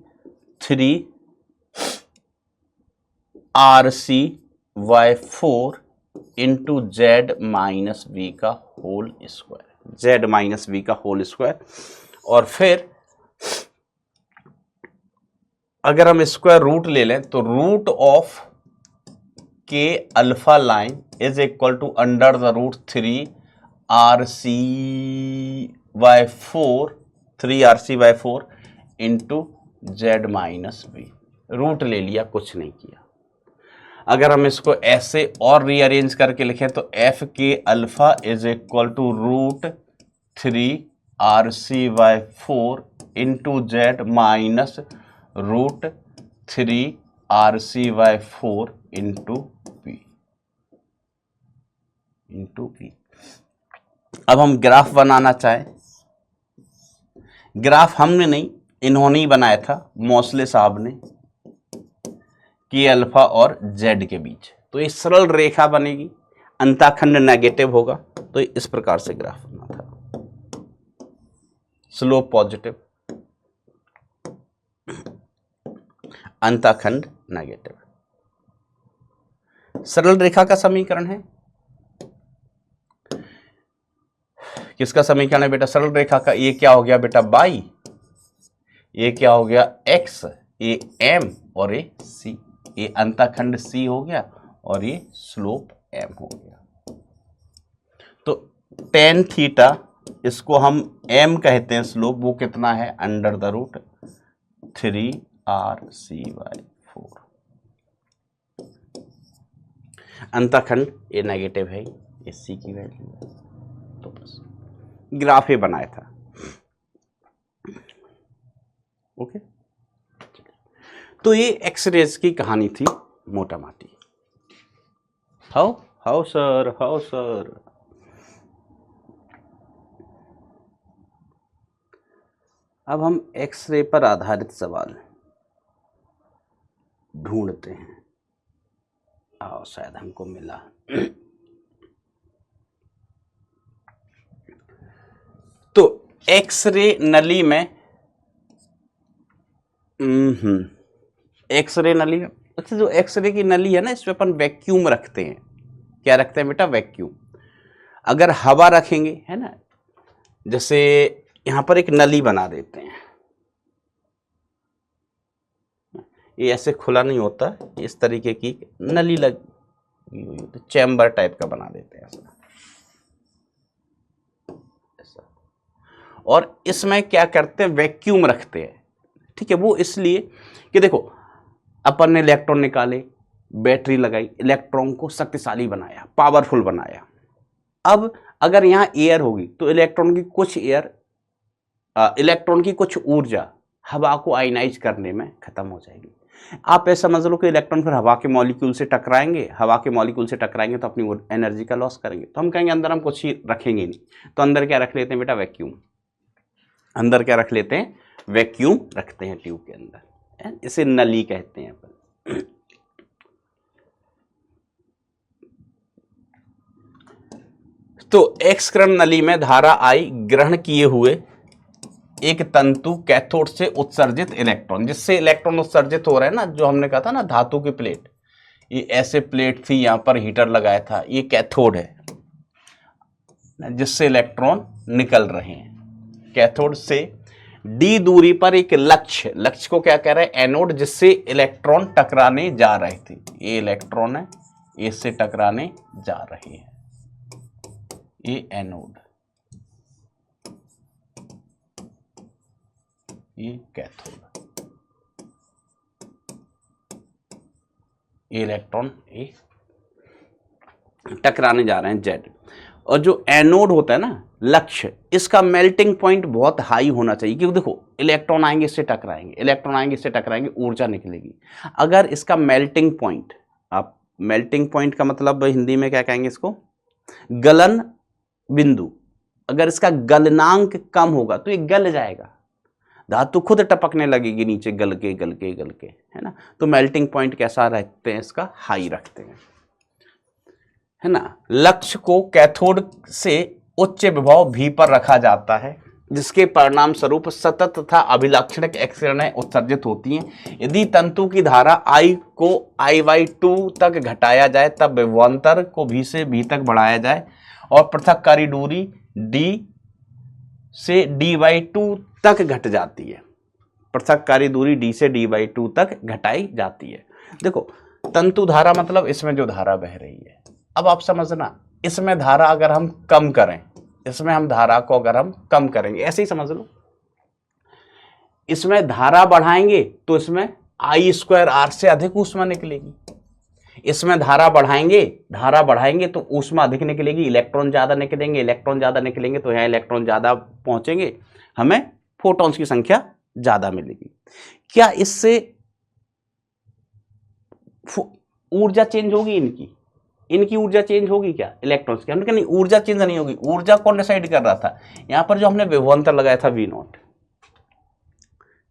3RC/4 into Z minus V का whole square, Z minus V का होल स्क्वायर। और फिर अगर हम स्क्वायर रूट ले लें तो root of K alpha line is equal to under the root 3RC/4 into Z minus V। Root ले लिया, कुछ नहीं किया। अगर हम इसको ऐसे और रीअरेंज करके लिखें तो F K alpha is equal to root 3RC/4 into Z minus root 3RC/4 into P। अब हम ग्राफ बनाना चाहें, ग्राफ हमने नहीं, इन्होंने ही बनाया था, मोसले साहब ने, K अल्फा और Z के बीच। तो ये सरल रेखा बनेगी, अंताखंड नेगेटिव होगा, तो इस प्रकार से ग्राफ बना था, स्लोप पॉजिटिव, अंताखंड नेगेटिव। सरल रेखा का समीकरण है, किसका समीकरण है बेटा? सरल रेखा का। ये क्या हो गया बेटा? y, ये क्या हो गया? x, ये m और ये c, ये अंतःखंड c हो गया और ये स्लोप m हो गया। तो tan थीटा, इसको हम m कहते हैं स्लोप, वो कितना है? Under the root 3RC/4। अंतःखंड ये नेगेटिव है, ये c की वैल्यू है। तो बस ग्राफ ये बनाया था, ओके। तो ये एक्सरेज की कहानी थी मोटा माटी। How sir. अब हम एक्सरे पर आधारित सवाल ढूंढते हैं। आओ, शायद हमको मिला। तो एक्सरे नली में एक्सरे नली में, अच्छा, जो एक्सरे की नली है ना, इसमें अपन वैक्यूम रखते हैं। क्या रखते हैं बेटा? वैक्यूम। अगर हवा रखेंगे, है ना, जैसे यहां पर एक नली बना देते हैं, ये ऐसे खुला नहीं होता, इस तरीके की नली लगी हुई होती, चैम्बर टाइप का बना देते हैं ऐसा। और इसमें क्या करते हैं? वैक्यूम रखते हैं, ठीक है। वो इसलिए कि देखो, अपन ने इलेक्ट्रॉन निकाले, बैटरी लगाई, इलेक्ट्रॉन को शक्तिशाली बनाया, पावरफुल बनाया। अब अगर यहाँ एयर होगी तो इलेक्ट्रॉन की कुछ ऊर्जा हवा को आयनाइज करने में खत्म हो जाएगी। आप ऐसा समझ लो कि इलेक्ट्रॉन फिर हवा के मॉलिक्यूल से टकराएंगे तो अपनी एनर्जी का लॉस करेंगे। तो हम कहेंगे अंदर हम कुछ ही रखेंगे नहीं, तो अंदर क्या रख लेते हैं बेटा? वैक्यूम। अंदर क्या रख लेते हैं? वैक्यूम रखते हैं ट्यूब के अंदर, इसे नली कहते हैं अपन। तो एक्स किरण नली में धारा आई ग्रहण किए हुए एक तंतु कैथोड से उत्सर्जित इलेक्ट्रॉन, जिससे इलेक्ट्रॉन उत्सर्जित हो रहा है ना, जो हमने कहा था ना धातु की प्लेट, ये ऐसे प्लेट थी, यहां पर हीटर लगाया था, ये कैथोड है जिससे इलेक्ट्रॉन निकल रहे हैं। कैथोड से डी दूरी पर एक लक्ष्य को क्या कह रहा है? एनोड, जिससे इलेक्ट्रॉन टकराने जा रहे थे। ये इलेक्ट्रॉन है, इससे टकराने जा रहे हैं, ये एनोड, ये कैथोड। ये इलेक्ट्रॉन ये टकराने जा रहे हैं जेड। और जो एनोड होता है ना, लक्ष्य, इसका मेल्टिंग पॉइंट बहुत हाई होना चाहिए, क्योंकि देखो इलेक्ट्रॉन आएंगे इससे टकराएंगे, इलेक्ट्रॉन आएंगे इससे टकराएंगे, ऊर्जा निकलेगी। अगर इसका मेल्टिंग पॉइंट, आप मेल्टिंग पॉइंट का मतलब हिंदी में क्या कहेंगे इसको, गलन बिंदु, अगर इसका गलनांक कम होगा तो ये गल जाएगा, धातु खुद टपकने लगेगी नीचे, गल के गल के गल के, है ना। तो मेल्टिंग पॉइंट कैसा रखते हैं इसका, हाई रखते हैं, है ना। लक्ष्य को कैथोड से उच्च विभव V पर रखा जाता है, जिसके परिणाम स्वरूप सतत तथा अभिलाक्षणिक एक्सकिरणें उत्सर्जित होती हैं। यदि तंतु की धारा I को I/2 तक घटाया जाए तब विभवांतर को V से V तक बढ़ाया जाए और पृथककारी दूरी D से D/2 तक घट जाती है। पृथककारी दूरी D से D/2 तक घटाई जाती है। देखो तंतु धारा मतलब इसमें जो धारा बह रही है, अब आप समझना, इसमें धारा अगर हम कम करें, इसमें हम धारा को अगर हम कम करेंगे, ऐसे ही समझ लो, इसमें धारा बढ़ाएंगे तो इसमें I²R से अधिक ऊष्मा निकलेगी, इसमें धारा बढ़ाएंगे तो ऊष्मा अधिक निकलेगी, इलेक्ट्रॉन ज्यादा निकलेंगे, इलेक्ट्रॉन ज्यादा निकलेंगे तो यहाँ इलेक्ट्रॉन ज्यादा पहुंचेंगे, हमें फोटॉन्स की संख्या ज्यादा मिलेगी। क्या इससे ऊर्जा चेंज होगी? इनकी ऊर्जा चेंज होगी क्या, इलेक्ट्रॉन्स की? हमने कहा नहीं, ऊर्जा चेंज नहीं होगी। ऊर्जा कौन डिसाइड कर रहा था, यहां पर जो हमने विभवांतर लगाया था V0,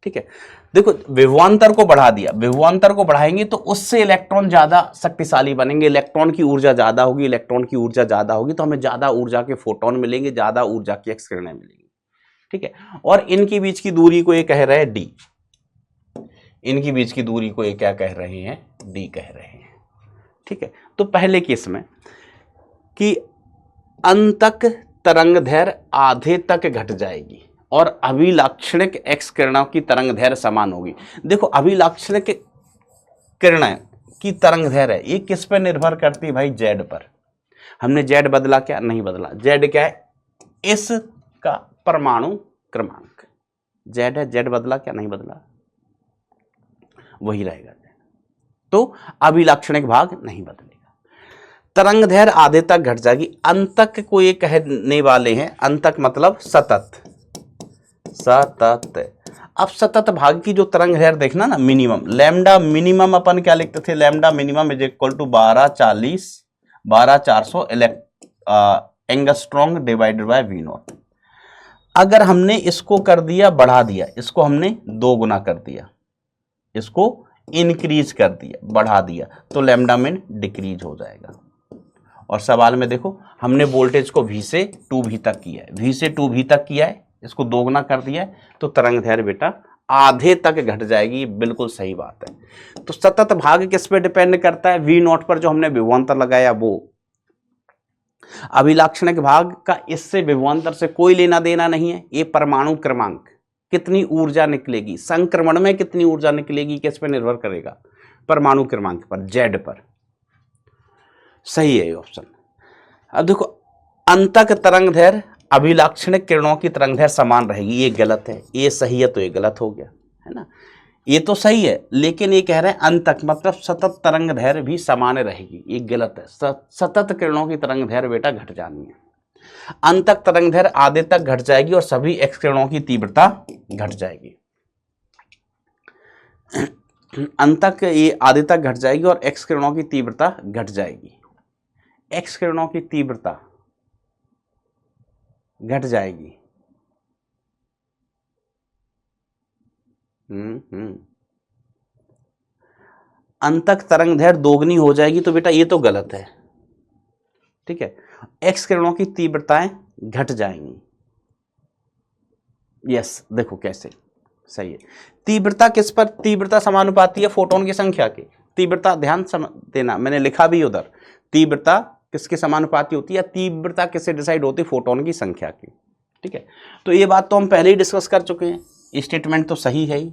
ठीक है। देखो विभवांतर को बढ़ा दिया, विभवांतर को बढ़ाएंगे तो उससे इलेक्ट्रॉन ज्यादा शक्तिशाली बनेंगे, इलेक्ट्रॉन की ऊर्जा ज्यादा होगी, इलेक्ट्रॉन की ऊर्जा ज्यादा होगी तो हमें ज्यादा ऊर्जा के फोटोन मिलेंगे, ज्यादा ऊर्जा की एक्सकिरणें मिलेंगी, ठीक है। और इनके बीच की दूरी को ये कह रहे हैं D, इनकी बीच की दूरी को ये क्या कह रहे हैं, D कह रहे हैं, ठीक है। तो पहले केस में कि अंतक तरंग दैर्घ्य आधे तक घट जाएगी और अभिलाक्षणिक एक्स किरणों की तरंग दैर्घ्य समान होगी। देखो अभिलाक्षणिक किरणें की तरंग दैर्घ्य ये किस पर निर्भर करती है भाई, जेड पर। हमने जेड बदला क्या, नहीं बदला। जेड क्या है, इसका परमाणु क्रमांक जेड है, जेड बदला क्या, नहीं बदला, वही रहेगा। तो अभिलाक्षणिक भाग नहीं बदलेगा। तरंग दैर्घ्य आधे तक घट जाएगी। अंतक को ये कहने वाले हैं, अंतक मतलब सतत, अब सतत भाग की जो तरंग दैर्घ्य देखना ना, मिनिमम, लैम्डा मिनिमम अपन क्या लिखते थे, lambda minimum is equal to 12400 angstrom divided by V0। अगर हमने इसको कर दिया, बढ़ा दिया, इसको हमने 2 गुना कर दिया, इसको इंक्रीज कर दिया, बढ़ा दिया, तो लैम्डा मिन डिक्रीज हो जाएगा। और सवाल में देखो हमने वोल्टेज को V से 2V तक किया है, V से 2V तक किया है, इसको 2 गुना कर दिया है, तो तरंग दैर्घ्य बेटा आधे तक घट जाएगी। बिल्कुल सही बात है। तो सतत भाग किस पे डिपेंड करता है, V0 पर जो हमने विभवांतर लगाया वो। अभिलाक्षणिक भाग का इससे विभवांतर से कोई लेना देना नहीं है। ये परमाणु क्रमांक, कितनी ऊर्जा निकलेगी, संक्रमण में कितनी ऊर्जा निकलेगी, किस पे निर्भर करेगा, परमाणु क्रमांक पर, जेड पर। सही है ये ऑप्शन। अब देखो अंतक तरंग दैर्घ्य अभिलाक्षणिक किरणों की तरंग दैर्घ्य समान रहेगी, ये गलत है, ये सही है तो ये गलत हो गया, है ना। ये तो सही है लेकिन ये कह रहे हैं अंतक मतलब सतत तरंग दैर्घ्य भी समान रहेगी, ये गलत है। सतत किरणों की तरंग दैर्घ्य बेटा घट जानी है। अंतक तरंग दैर्घ्य आधे तक घट जाएगी और सभी एक्स किरणों की तीव्रता घट जाएगी। अंतक ये आधे तक घट जाएगी और एक्स किरणों की तीव्रता घट जाएगी, एक्स किरणों की तीव्रता घट जाएगी। अंतक तरंग दैर्घ्य दोगुनी हो जाएगी तो बेटा ये तो गलत है, ठीक है। एक्स किरणों की तीव्रताएं घट जाएंगी। यस, देखो कैसे, सही है। तीव्रता किस पर, तीव्रता समानुपाती है फोटोन की संख्या की। तीव्रता ध्यान देना, मैंने लिखा भी उधर, तीव्रता किसके समानुपाती होती है, तीव्रता किससे डिसाइड होती है, फोटोन की संख्या की, ठीक है। तो ये बात तो हम पहले ही डिस्कस कर चुके हैं, स्टेटमेंट तो सही है ही।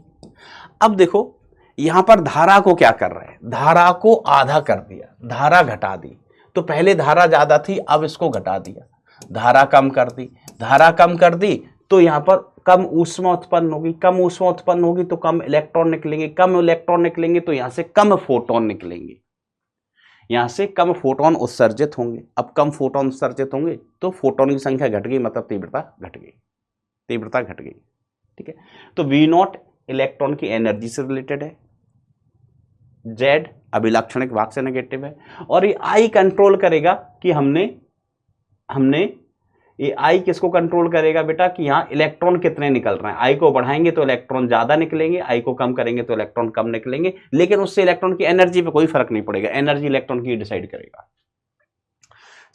अब देखो यहां पर धारा को क्या कर रहे हैं, धारा को आधा कर दिया, धारा घटा दी। तो पहले धारा ज्यादा थी, अब इसको घटा दिया, धारा कम कर दी, धारा कम कर दी तो यहां पर कम ऊष्मा उत्पन्न होगी, कम ऊष्मा उत्पन्न होगी तो कम इलेक्ट्रॉन निकलेंगे, कम इलेक्ट्रॉन निकलेंगे तो यहां से कम फोटोन निकलेंगे। यहाँ से कम फोटोन उत्सर्जित होंगे। अब कम फोटोन उत्सर्जित होंगे तो फोटोन की संख्या घट गई, मतलब तीव्रता घट गई, तीव्रता घट गई। ठीक है, तो V नॉट इलेक्ट्रॉन की एनर्जी से रिलेटेड है, Z अभिलाक्षणिक भाग से नेगेटिव है, और ये I कंट्रोल करेगा कि हमने ये I किसको कंट्रोल करेगा बेटा, कि यहाँ इलेक्ट्रॉन कितने निकल रहे हैं। I को बढ़ाएंगे तो इलेक्ट्रॉन ज्यादा निकलेंगे, I को कम करेंगे तो इलेक्ट्रॉन कम निकलेंगे, लेकिन उससे इलेक्ट्रॉन की एनर्जी पे कोई फर्क नहीं पड़ेगा, एनर्जी इलेक्ट्रॉन की डिसाइड करेगा।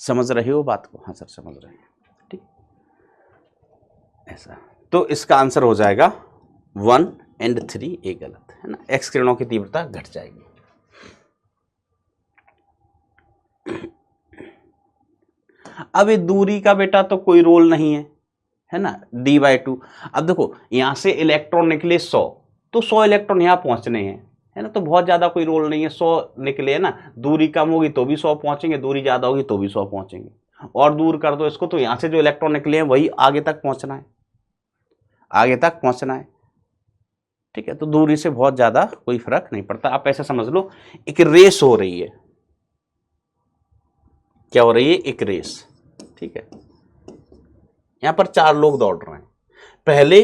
समझ रहे हो बात को? हाँ सर समझ रहे हैं। ठीक, ऐसा तो इसका आंसर हो जाएगा 1 और 3, ए गलत है ना, एक्स किरणों की तीव्रता घट जाएगी। अब ये दूरी का बेटा तो कोई रोल नहीं है ना, d/2। अब देखो यहां से इलेक्ट्रॉन निकले 100, तो 100 इलेक्ट्रॉन यहां पहुंचने हैं, है ना, तो बहुत ज्यादा कोई रोल नहीं है, 100 निकले है ना, दूरी कम होगी तो भी 100 पहुंचेंगे, दूरी ज्यादा होगी तो भी 100 पहुंचेंगे, और दूर कर दो इसको तो यहां से जो इलेक्ट्रॉन निकले हैं वही आगे तक पहुंचना है, आगे तक पहुंचना है। ठीक है, तो दूरी से बहुत ज्यादा कोई फर्क नहीं पड़ता। आप ऐसे समझ लो एक रेस हो रही है, क्या हो रही है, एक रेस। ठीक है, यहां पर 4 लोग दौड़ रहे हैं, पहले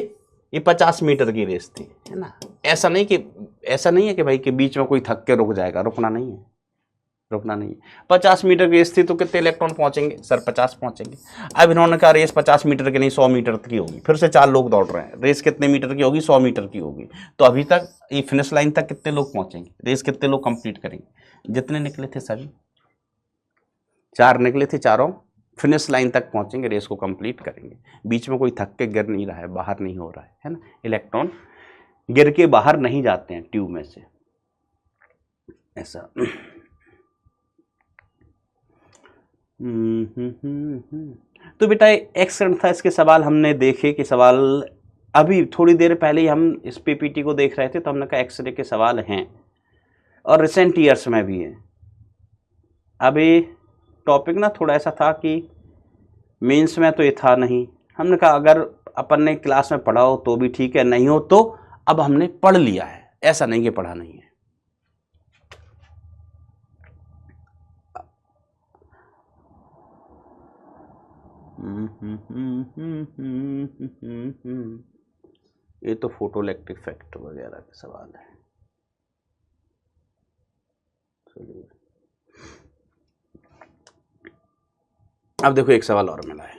ये 50 मीटर की रेस थी, है ना, ऐसा नहीं है कि भाई के बीच में कोई थक के रुक जाएगा, रुकना नहीं है, रुकना नहीं है। 50 मीटर की रेस थी तो कितने इलेक्ट्रॉन पहुंचेंगे सर, 50 पहुंचेंगे। अब इन्होंने कहा रेस 50 मीटर की नहीं 100 मीटर की होगी, फिर से 4 लोग दौड़ रहे हैं, रेस कितने मीटर की होगी, 100 मीटर की होगी, तो अभी तक ये फिनिश लाइन तक कितने लोग पहुंचेंगे, रेस कितने लोग कंप्लीट करेंगे, जितने निकले थे सभी 4 निकले थे, चारों फिनिश लाइन तक पहुंचेंगे, रेस को कंप्लीट करेंगे, बीच में कोई थक के गिर नहीं रहा है, बाहर नहीं हो रहा है ना, इलेक्ट्रॉन गिर के बाहर नहीं जाते हैं ट्यूब में से, ऐसा। तो बेटा एक्स किरण था, इसके सवाल हमने देखे कि सवाल अभी थोड़ी देर पहले ही हम इस पीपीटी को देख रहे थे, तो हमने कहा एक्सरे के सवाल हैं और रिसेंट ईयर्स में भी हैं। अभी टॉपिक ना थोड़ा ऐसा था कि मेंस में तो ये था नहीं, हमने कहा अगर अपन ने क्लास में पढ़ा हो तो भी ठीक है, नहीं हो तो अब हमने पढ़ लिया है, ऐसा नहीं कि पढ़ा नहीं है। ये तो फोटोइलेक्ट्रिक इफेक्ट वगैरह के सवाल है। चलिए अब देखो एक सवाल और मिला है,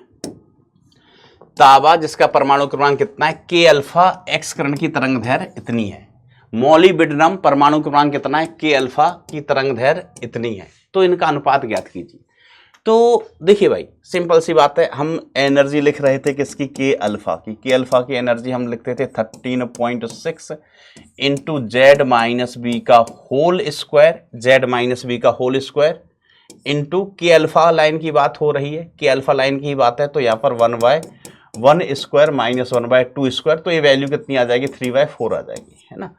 ताबा जिसका परमाणु क्रमांक कितना है, के अल्फा एक्स किरण की तरंग दैर्घ्य इतनी है, मॉलिब्डेनम परमाणु क्रमांक कितना है, के अल्फा की तरंग दैर्घ्य इतनी है, तो इनका अनुपात ज्ञात कीजिए। तो देखिए भाई सिंपल सी बात है, हम एनर्जी लिख रहे थे किसकी, के अल्फा की, के अल्फा की एनर्जी हम लिखते थे 13.6 इंटू जेड माइनस बी का whole square, Z minus B का whole square into K alpha line की बात हो रही है, के अल्फा लाइन की बात है, तो यहाँ पर 1/1 स्क्वायर माइनस 1/2 स्क्वायर, तो ये वैल्यू कितनी आ जाएगी, 3/4 आ जाएगी, है ना।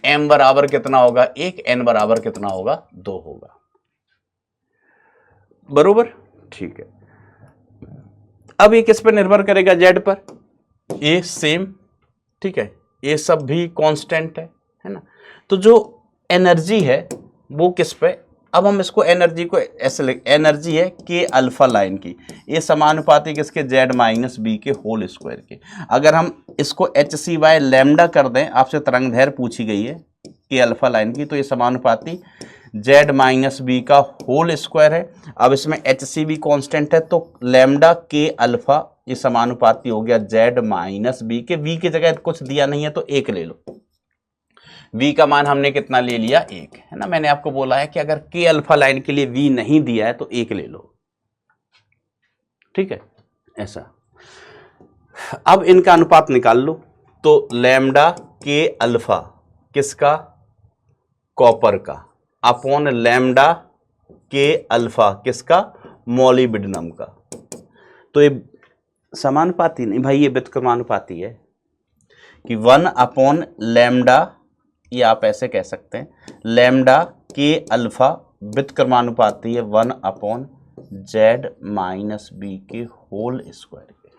m बराबर कितना होगा 1, n बराबर कितना होगा 2 होगा, बरोबर, ठीक है। अब ये किस पर निर्भर करेगा, जेड पर, ये सेम, ठीक है, ये सब भी कांस्टेंट है ना, तो जो एनर्जी है वो किस पे, अब हम इसको एनर्जी को ऐसे लिख, एनर्जी है के अल्फा लाइन की, ये समानुपाती किसके, जेड माइनस बी के होल स्क्वायर के। अगर हम इसको hc/लैम्डा कर दें, आपसे तरंग दैर्घ्य पूछी गई है के अल्फा लाइन की, तो ये समानुपाती जेड माइनस बी का होल स्क्वायर है। अब इसमें hc भी कांस्टेंट है, तो लैम्डा के अल्फा ये समानुपाती हो गया जेड माइनस बी के, v की जगह कुछ दिया नहीं है तो 1 ले लो, v का मान हमने कितना ले लिया 1, है ना। मैंने आपको बोला है कि अगर के अल्फा लाइन के लिए v नहीं दिया है तो 1 ले लो, ठीक है, ऐसा। अब इनका अनुपात निकाल लो, तो लैम्डा के अल्फा किसका, कॉपर का, अपॉन लैम्डा के अल्फा किसका, मॉलिब्डेनम का। तो ये समानुपाती नहीं भाई, ये व्युत्क्रमानुपाती है कि 1 लैम्डा, ये आप ऐसे कह सकते हैं, लैम्डा के अल्फा व्युत्क्रमानुपाती है 1 जेड माइनस बी के होल स्क्वायर के।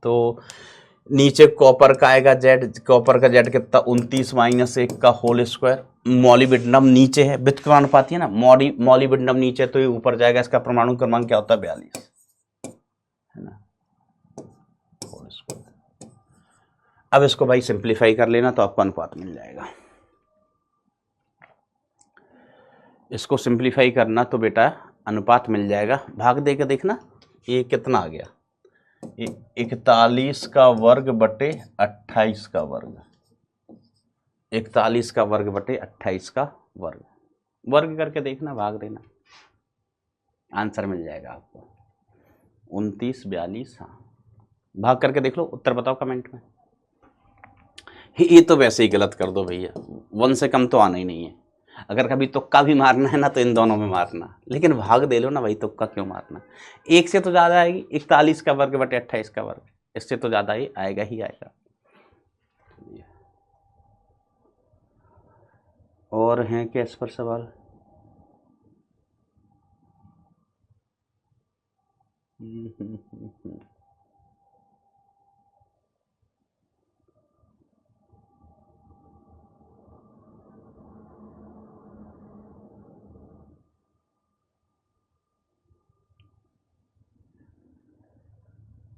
तो नीचे कॉपर का आएगा जेड, कॉपर का जेड कितना 29 - 1 का होल स्क्वायर। मॉलिब्डेनम नीचे है, व्युत्क्रमानुपाती है ना, मॉलिब्डेनम नीचे तो ये ऊपर जाएगा, इसका परमाणु क्रमांक क्या होता है 42 है ना, होल स्क्वायर। अब इसको भाई सिंप्लीफाई कर लेना तो आपको अनुपात मिल जाएगा। इसको सिंप्लीफाई करना तो बेटा अनुपात मिल जाएगा, भाग दे के देखना ये कितना आ गया, 41 का वर्ग बटे 28 का वर्ग, 41 का वर्ग बटे 28 का वर्ग, वर्ग करके देखना, भाग देना, आंसर मिल जाएगा आपको 29 42। हाँ भाग करके देख लो, उत्तर बताओ कमेंट में। ये तो वैसे ही गलत कर दो भैया, 1 से कम तो आना ही नहीं है। अगर कभी तुक्का भी मारना है ना तो इन दोनों में मारना, लेकिन भाग दे लो ना भाई, तुक्का क्यों मारना। 1 से तो ज़्यादा आएगी, 41 का वर्ग बटे 28 का वर्ग, इससे तो ज़्यादा ही आएगा। और हैं क्या इस पर सवाल?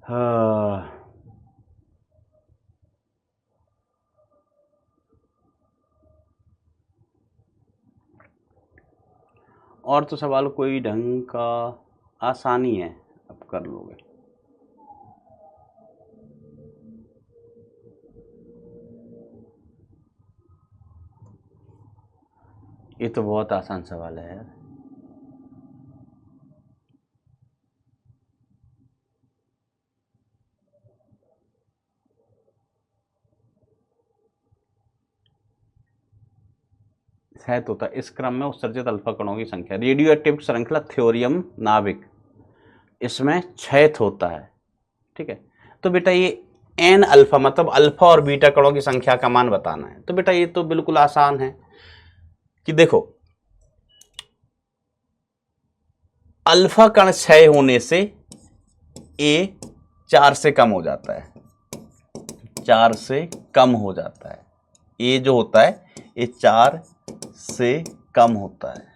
हाँ और तो सवाल कोई ढंग का आसानी है, अब कर लोगे। ये तो बहुत आसान सवाल है यार। तो होता इस क्रम में उत्सर्जित अल्फा कणों की संख्या, रेडियो एक्टिव श्रृंखला थ्योरियम नाभिक, इसमें क्षय होता है, ठीक है। तो बेटा ये एन अल्फा मतलब अल्फा और बीटा कणों की संख्या का मान बताना है। तो बेटा ये तो बिल्कुल आसान है कि देखो अल्फा कण क्षय होने से ए 4 से कम हो जाता है, 4 से कम हो जाता है, ए जो होता है ये 4 से कम होता है,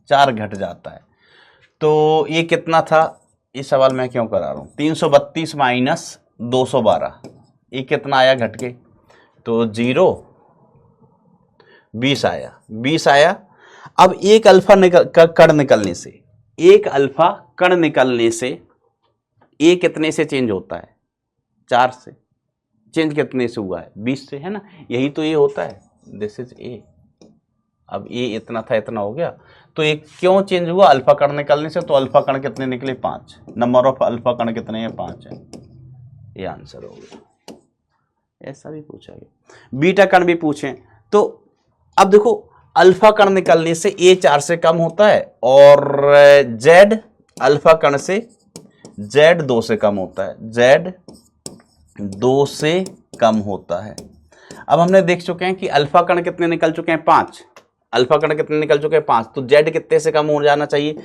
4 घट जाता है। तो ये कितना था, ये सवाल मैं क्यों करा रहा हूँ, 332 - 212, ये कितना आया घट के, तो 0 20 आया, 20 आया। अब एक अल्फा कण निकलने से, एक अल्फा कण निकलने से ए कितने से चेंज होता है, 4 से। चेंज कितने से हुआ है, 20 से, है ना, यही तो ये होता है, दिस इज ए। अब ए इतना था, इतना हो गया, तो ये क्यों चेंज हुआ, अल्फा कण निकलने से। तो अल्फा कण कितने निकले, 5, नंबर ऑफ अल्फा कण कितने हैं, 5 है, ये आंसर हो गया। ऐसा भी पूछा गया, बीटा कण भी पूछे। तो अब देखो अल्फा कण निकलने से ए 4 से कम होता है, और जेड अल्फा कण से जेड 2 से कम होता है, जेड 2 से कम होता है। अब हमने देख चुके हैं कि अल्फा कण कितने निकल चुके हैं, 5, अल्फा कण कितने निकल चुके हैं, 5। तो जेड कितने से कम हो जाना चाहिए,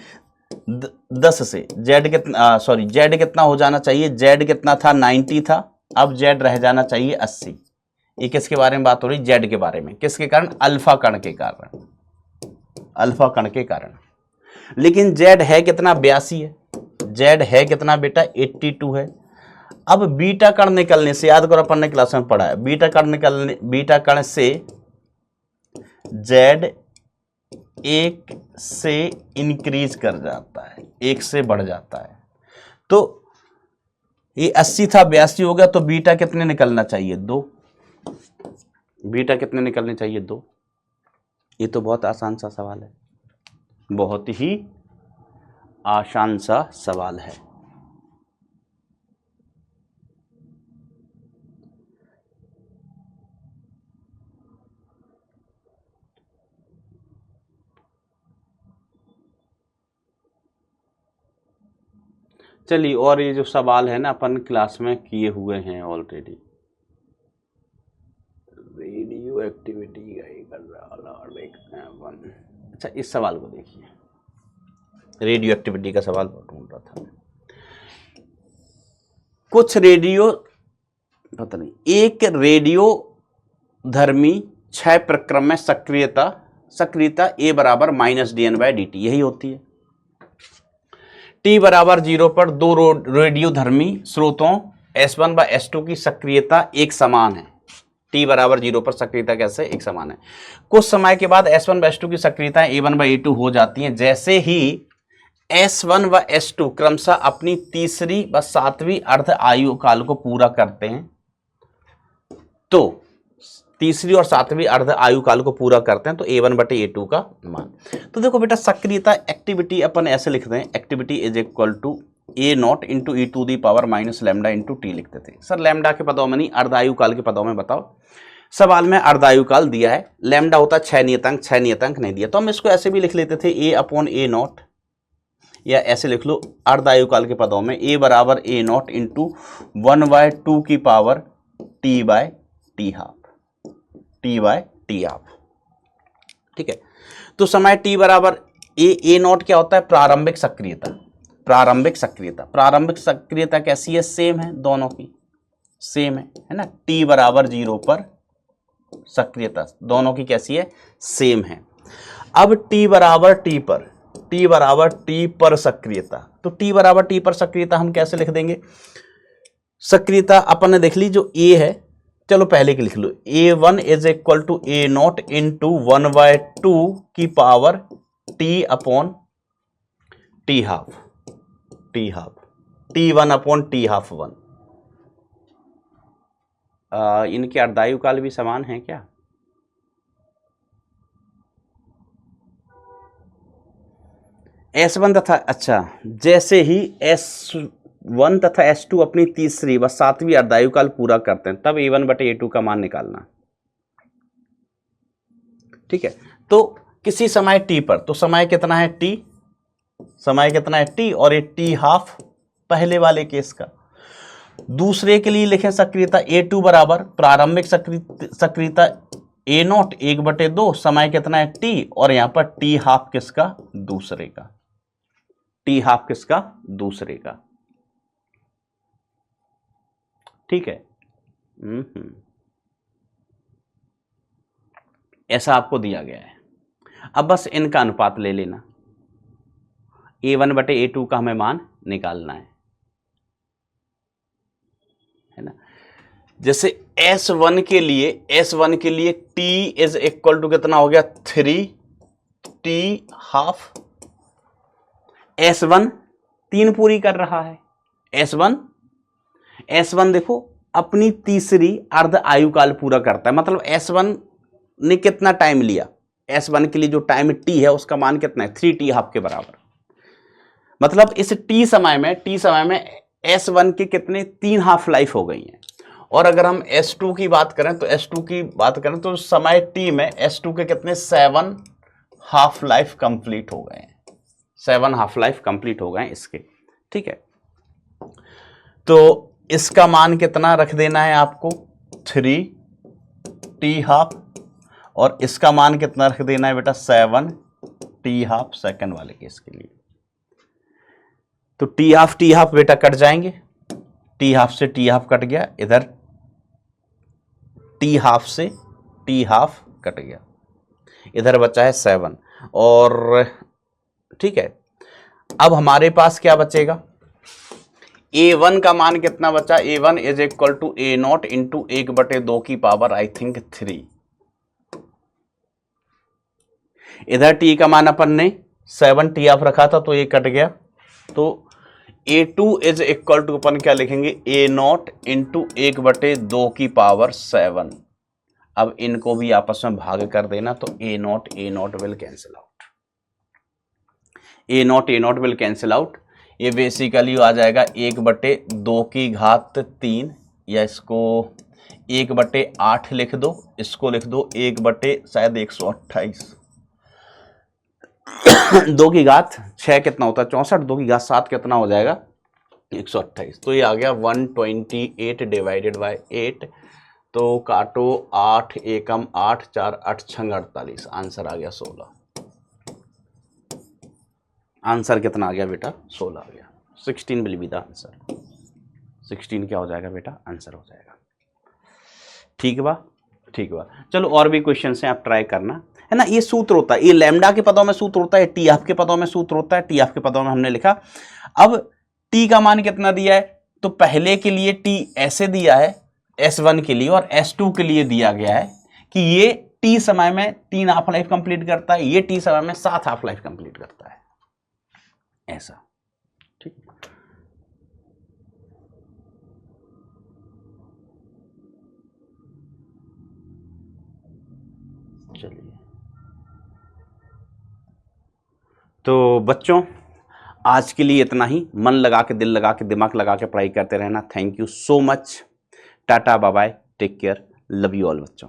10 से। जेड कितना, सॉरी जेड कितना हो जाना चाहिए, जेड कितना था, 90 था, अब जेड रह जाना चाहिए 80। ये किसके बारे में बात हो रही, जेड के बारे में, किसके कारण, अल्फा कण के कारण, अल्फा कण के कारण। लेकिन जेड है कितना, 82 है, जेड है कितना बेटा, 82 है। अब बीटा कण निकलने से, याद करो अपन ने क्लास में पढ़ा है, बीटा कण से जेड 1 से इंक्रीज कर जाता है, 1 से बढ़ जाता है। तो ये 80 था, 82 हो गया, तो बीटा कितने निकलना चाहिए, 2। बीटा कितने निकलने चाहिए, 2। ये तो बहुत आसान सा सवाल है, बहुत ही आसान सा सवाल है। चलिए, और ये जो सवाल है ना अपन क्लास में किए हुए हैं ऑलरेडी, रेडियो एक्टिविटी का ही कर रहा। अच्छा इस सवाल को देखिए, रेडियो एक्टिविटी का सवाल ढूंढ रहा था। कुछ रेडियो पता नहीं, एक रेडियो धर्मी क्षय प्रक्रम में सक्रियता ए बराबर -dn/dt यही होती है। t बराबर 0 पर दो रेडियो धर्मी स्रोतों S1 व S2 की सक्रियता एक समान है। t बराबर 0 पर सक्रियता कैसे एक समान है। कुछ समय के बाद S1 व S2 की सक्रियताएं A1 व A2 हो जाती हैं। जैसे ही S1 व S2 क्रमशः अपनी तीसरी व सातवीं अर्ध आयु काल को पूरा करते हैं, तो तीसरी और सातवीं अर्ध आयु काल को पूरा करते हैं तो A1 बटे A2 का मान। तो देखो बेटा, सक्रियता एक्टिविटी अपन ऐसे लिखते हैं, activity is equal to A0 into E to the power minus lambda into T लिखते थे। सर लैम्डा के पदों में नहीं, अर्ध आयु काल के पदों में बताओ। सवाल में अर्ध आयु काल दिया है, लैम्डा होता 6 नियतांक नहीं दिया, तो हम इसको ऐसे भी लिख लेते थे A/A0, या ऐसे लिख लो अर्ध आयु काल के पदों में A बराबर A0 इंटू 1/2 की पावर T/T हाफ। ठीक है, तो समय T बराबर A0 क्या होता है, प्रारंभिक सक्रियता। प्रारंभिक सक्रियता कैसी है, सेम है, दोनों की सेम है ना। T बराबर 0 पर सक्रियता दोनों की कैसी है, सेम है। अब T बराबर T पर सक्रियता, तो T बराबर T पर सक्रियता हम कैसे लिख देंगे, सक्रियता अपन ने देख ली जो A है, चलो पहले की लिख लो, A1 is equal to A0 into 1/2 की power T/T half, T1/T half 1। इनके अर्धायु काल भी समान है क्या, S1 तथा, अच्छा, जैसे ही S1 तथा S2 अपनी तीसरी व सातवीं अर्धायु काल पूरा करते हैं तब A1 बटे A2 का मान निकालना। ठीक है, तो किसी समय T पर, तो समय कितना है T, और ये T हाफ पहले वाले केस का। दूसरे के लिए लिखें सक्रियता A2 बराबर प्रारंभिक सक्रियता A0 1/2, समय कितना है T, और यहां पर T हाफ किसका, दूसरे का, दूसरे का। ठीक है, ऐसा आपको दिया गया है। अब बस इनका अनुपात ले लेना, A1 बटे A2 का हमें मान निकालना है ना। जैसे S1 के लिए T इज इक्वल टू कितना हो गया, 3T हाफ। S1 3 पूरी कर रहा है, S1 देखो अपनी तीसरी अर्ध आयु काल पूरा करता है, मतलब S1 ने कितना टाइम लिया, S1 के लिए जो टाइम T है उसका मान कितना है, 3T हाफ के बराबर। मतलब इस T समय में S1 के कितने 3 हाफ लाइफ हो गई हैं। और अगर हम S2 की बात करें तो समय T में S2 के कितने 7 हाफ लाइफ कंप्लीट हो गए हैं, 7 हाफ लाइफ कंप्लीट हो गए इसके। ठीक है, तो इसका मान कितना रख देना है आपको, 3T हाफ, और इसका मान कितना रख देना है बेटा, 7T हाफ सेकंड वाले केस के लिए। तो T हाफ बेटा कट जाएंगे, T हाफ से T हाफ कट गया, इधर T हाफ से T हाफ कट गया, इधर बचा है 7। और ठीक है, अब हमारे पास क्या बचेगा, A1 का मान कितना बचा, A1 is equal to A0 into 1/2 की पावर आई थिंक 3। इधर T का मान अपन ने 7T हाफ रखा था तो ये कट गया, तो A2 इज इक्वल टू अपन क्या लिखेंगे, A0 इंटू 1/2 की पावर 7। अब इनको भी आपस में भाग कर देना, तो A0 विल कैंसिल आउट, ये बेसिकली आ जाएगा 1/2 की घात 3, या इसको 1/8 लिख दो, इसको लिख दो 1/128। 2 की घात 6 कितना होता है, 64, 2 की घात 7 कितना हो जाएगा, 128। तो ये आ गया 128 डिवाइडेड बाय 8, तो काटो 8 एकम 8, 4 8 6 48, आंसर आ गया 16। आंसर कितना आ गया बेटा, 16 आ गया। 16 विल बी द आंसर। 16 क्या हो जाएगा बेटा, आंसर हो जाएगा। ठीक बा, ठीक बा। चलो और भी क्वेश्चन हैं, आप ट्राई करना, है ना। ये सूत्र होता है, ये लैम्डा के पदों में सूत्र होता है, टी एफ के पदों में सूत्र होता है, टी एफ के पदों में हमने लिखा। अब टी का मान कितना दिया है, तो पहले के लिए टी ऐसे दिया है S1 के लिए, और S2 के लिए दिया गया है कि ये टी समय में 3 हाफ लाइफ कंप्लीट करता है, ये टी समय में 7 हाफ लाइफ कंप्लीट करता है, ऐसा। ठीक, चलिए तो बच्चों आज के लिए इतना ही। मन लगा के, दिल लगा के, दिमाग लगा के पढ़ाई करते रहना। Thank you so much. टाटा, bye bye, take care, love you all बच्चों।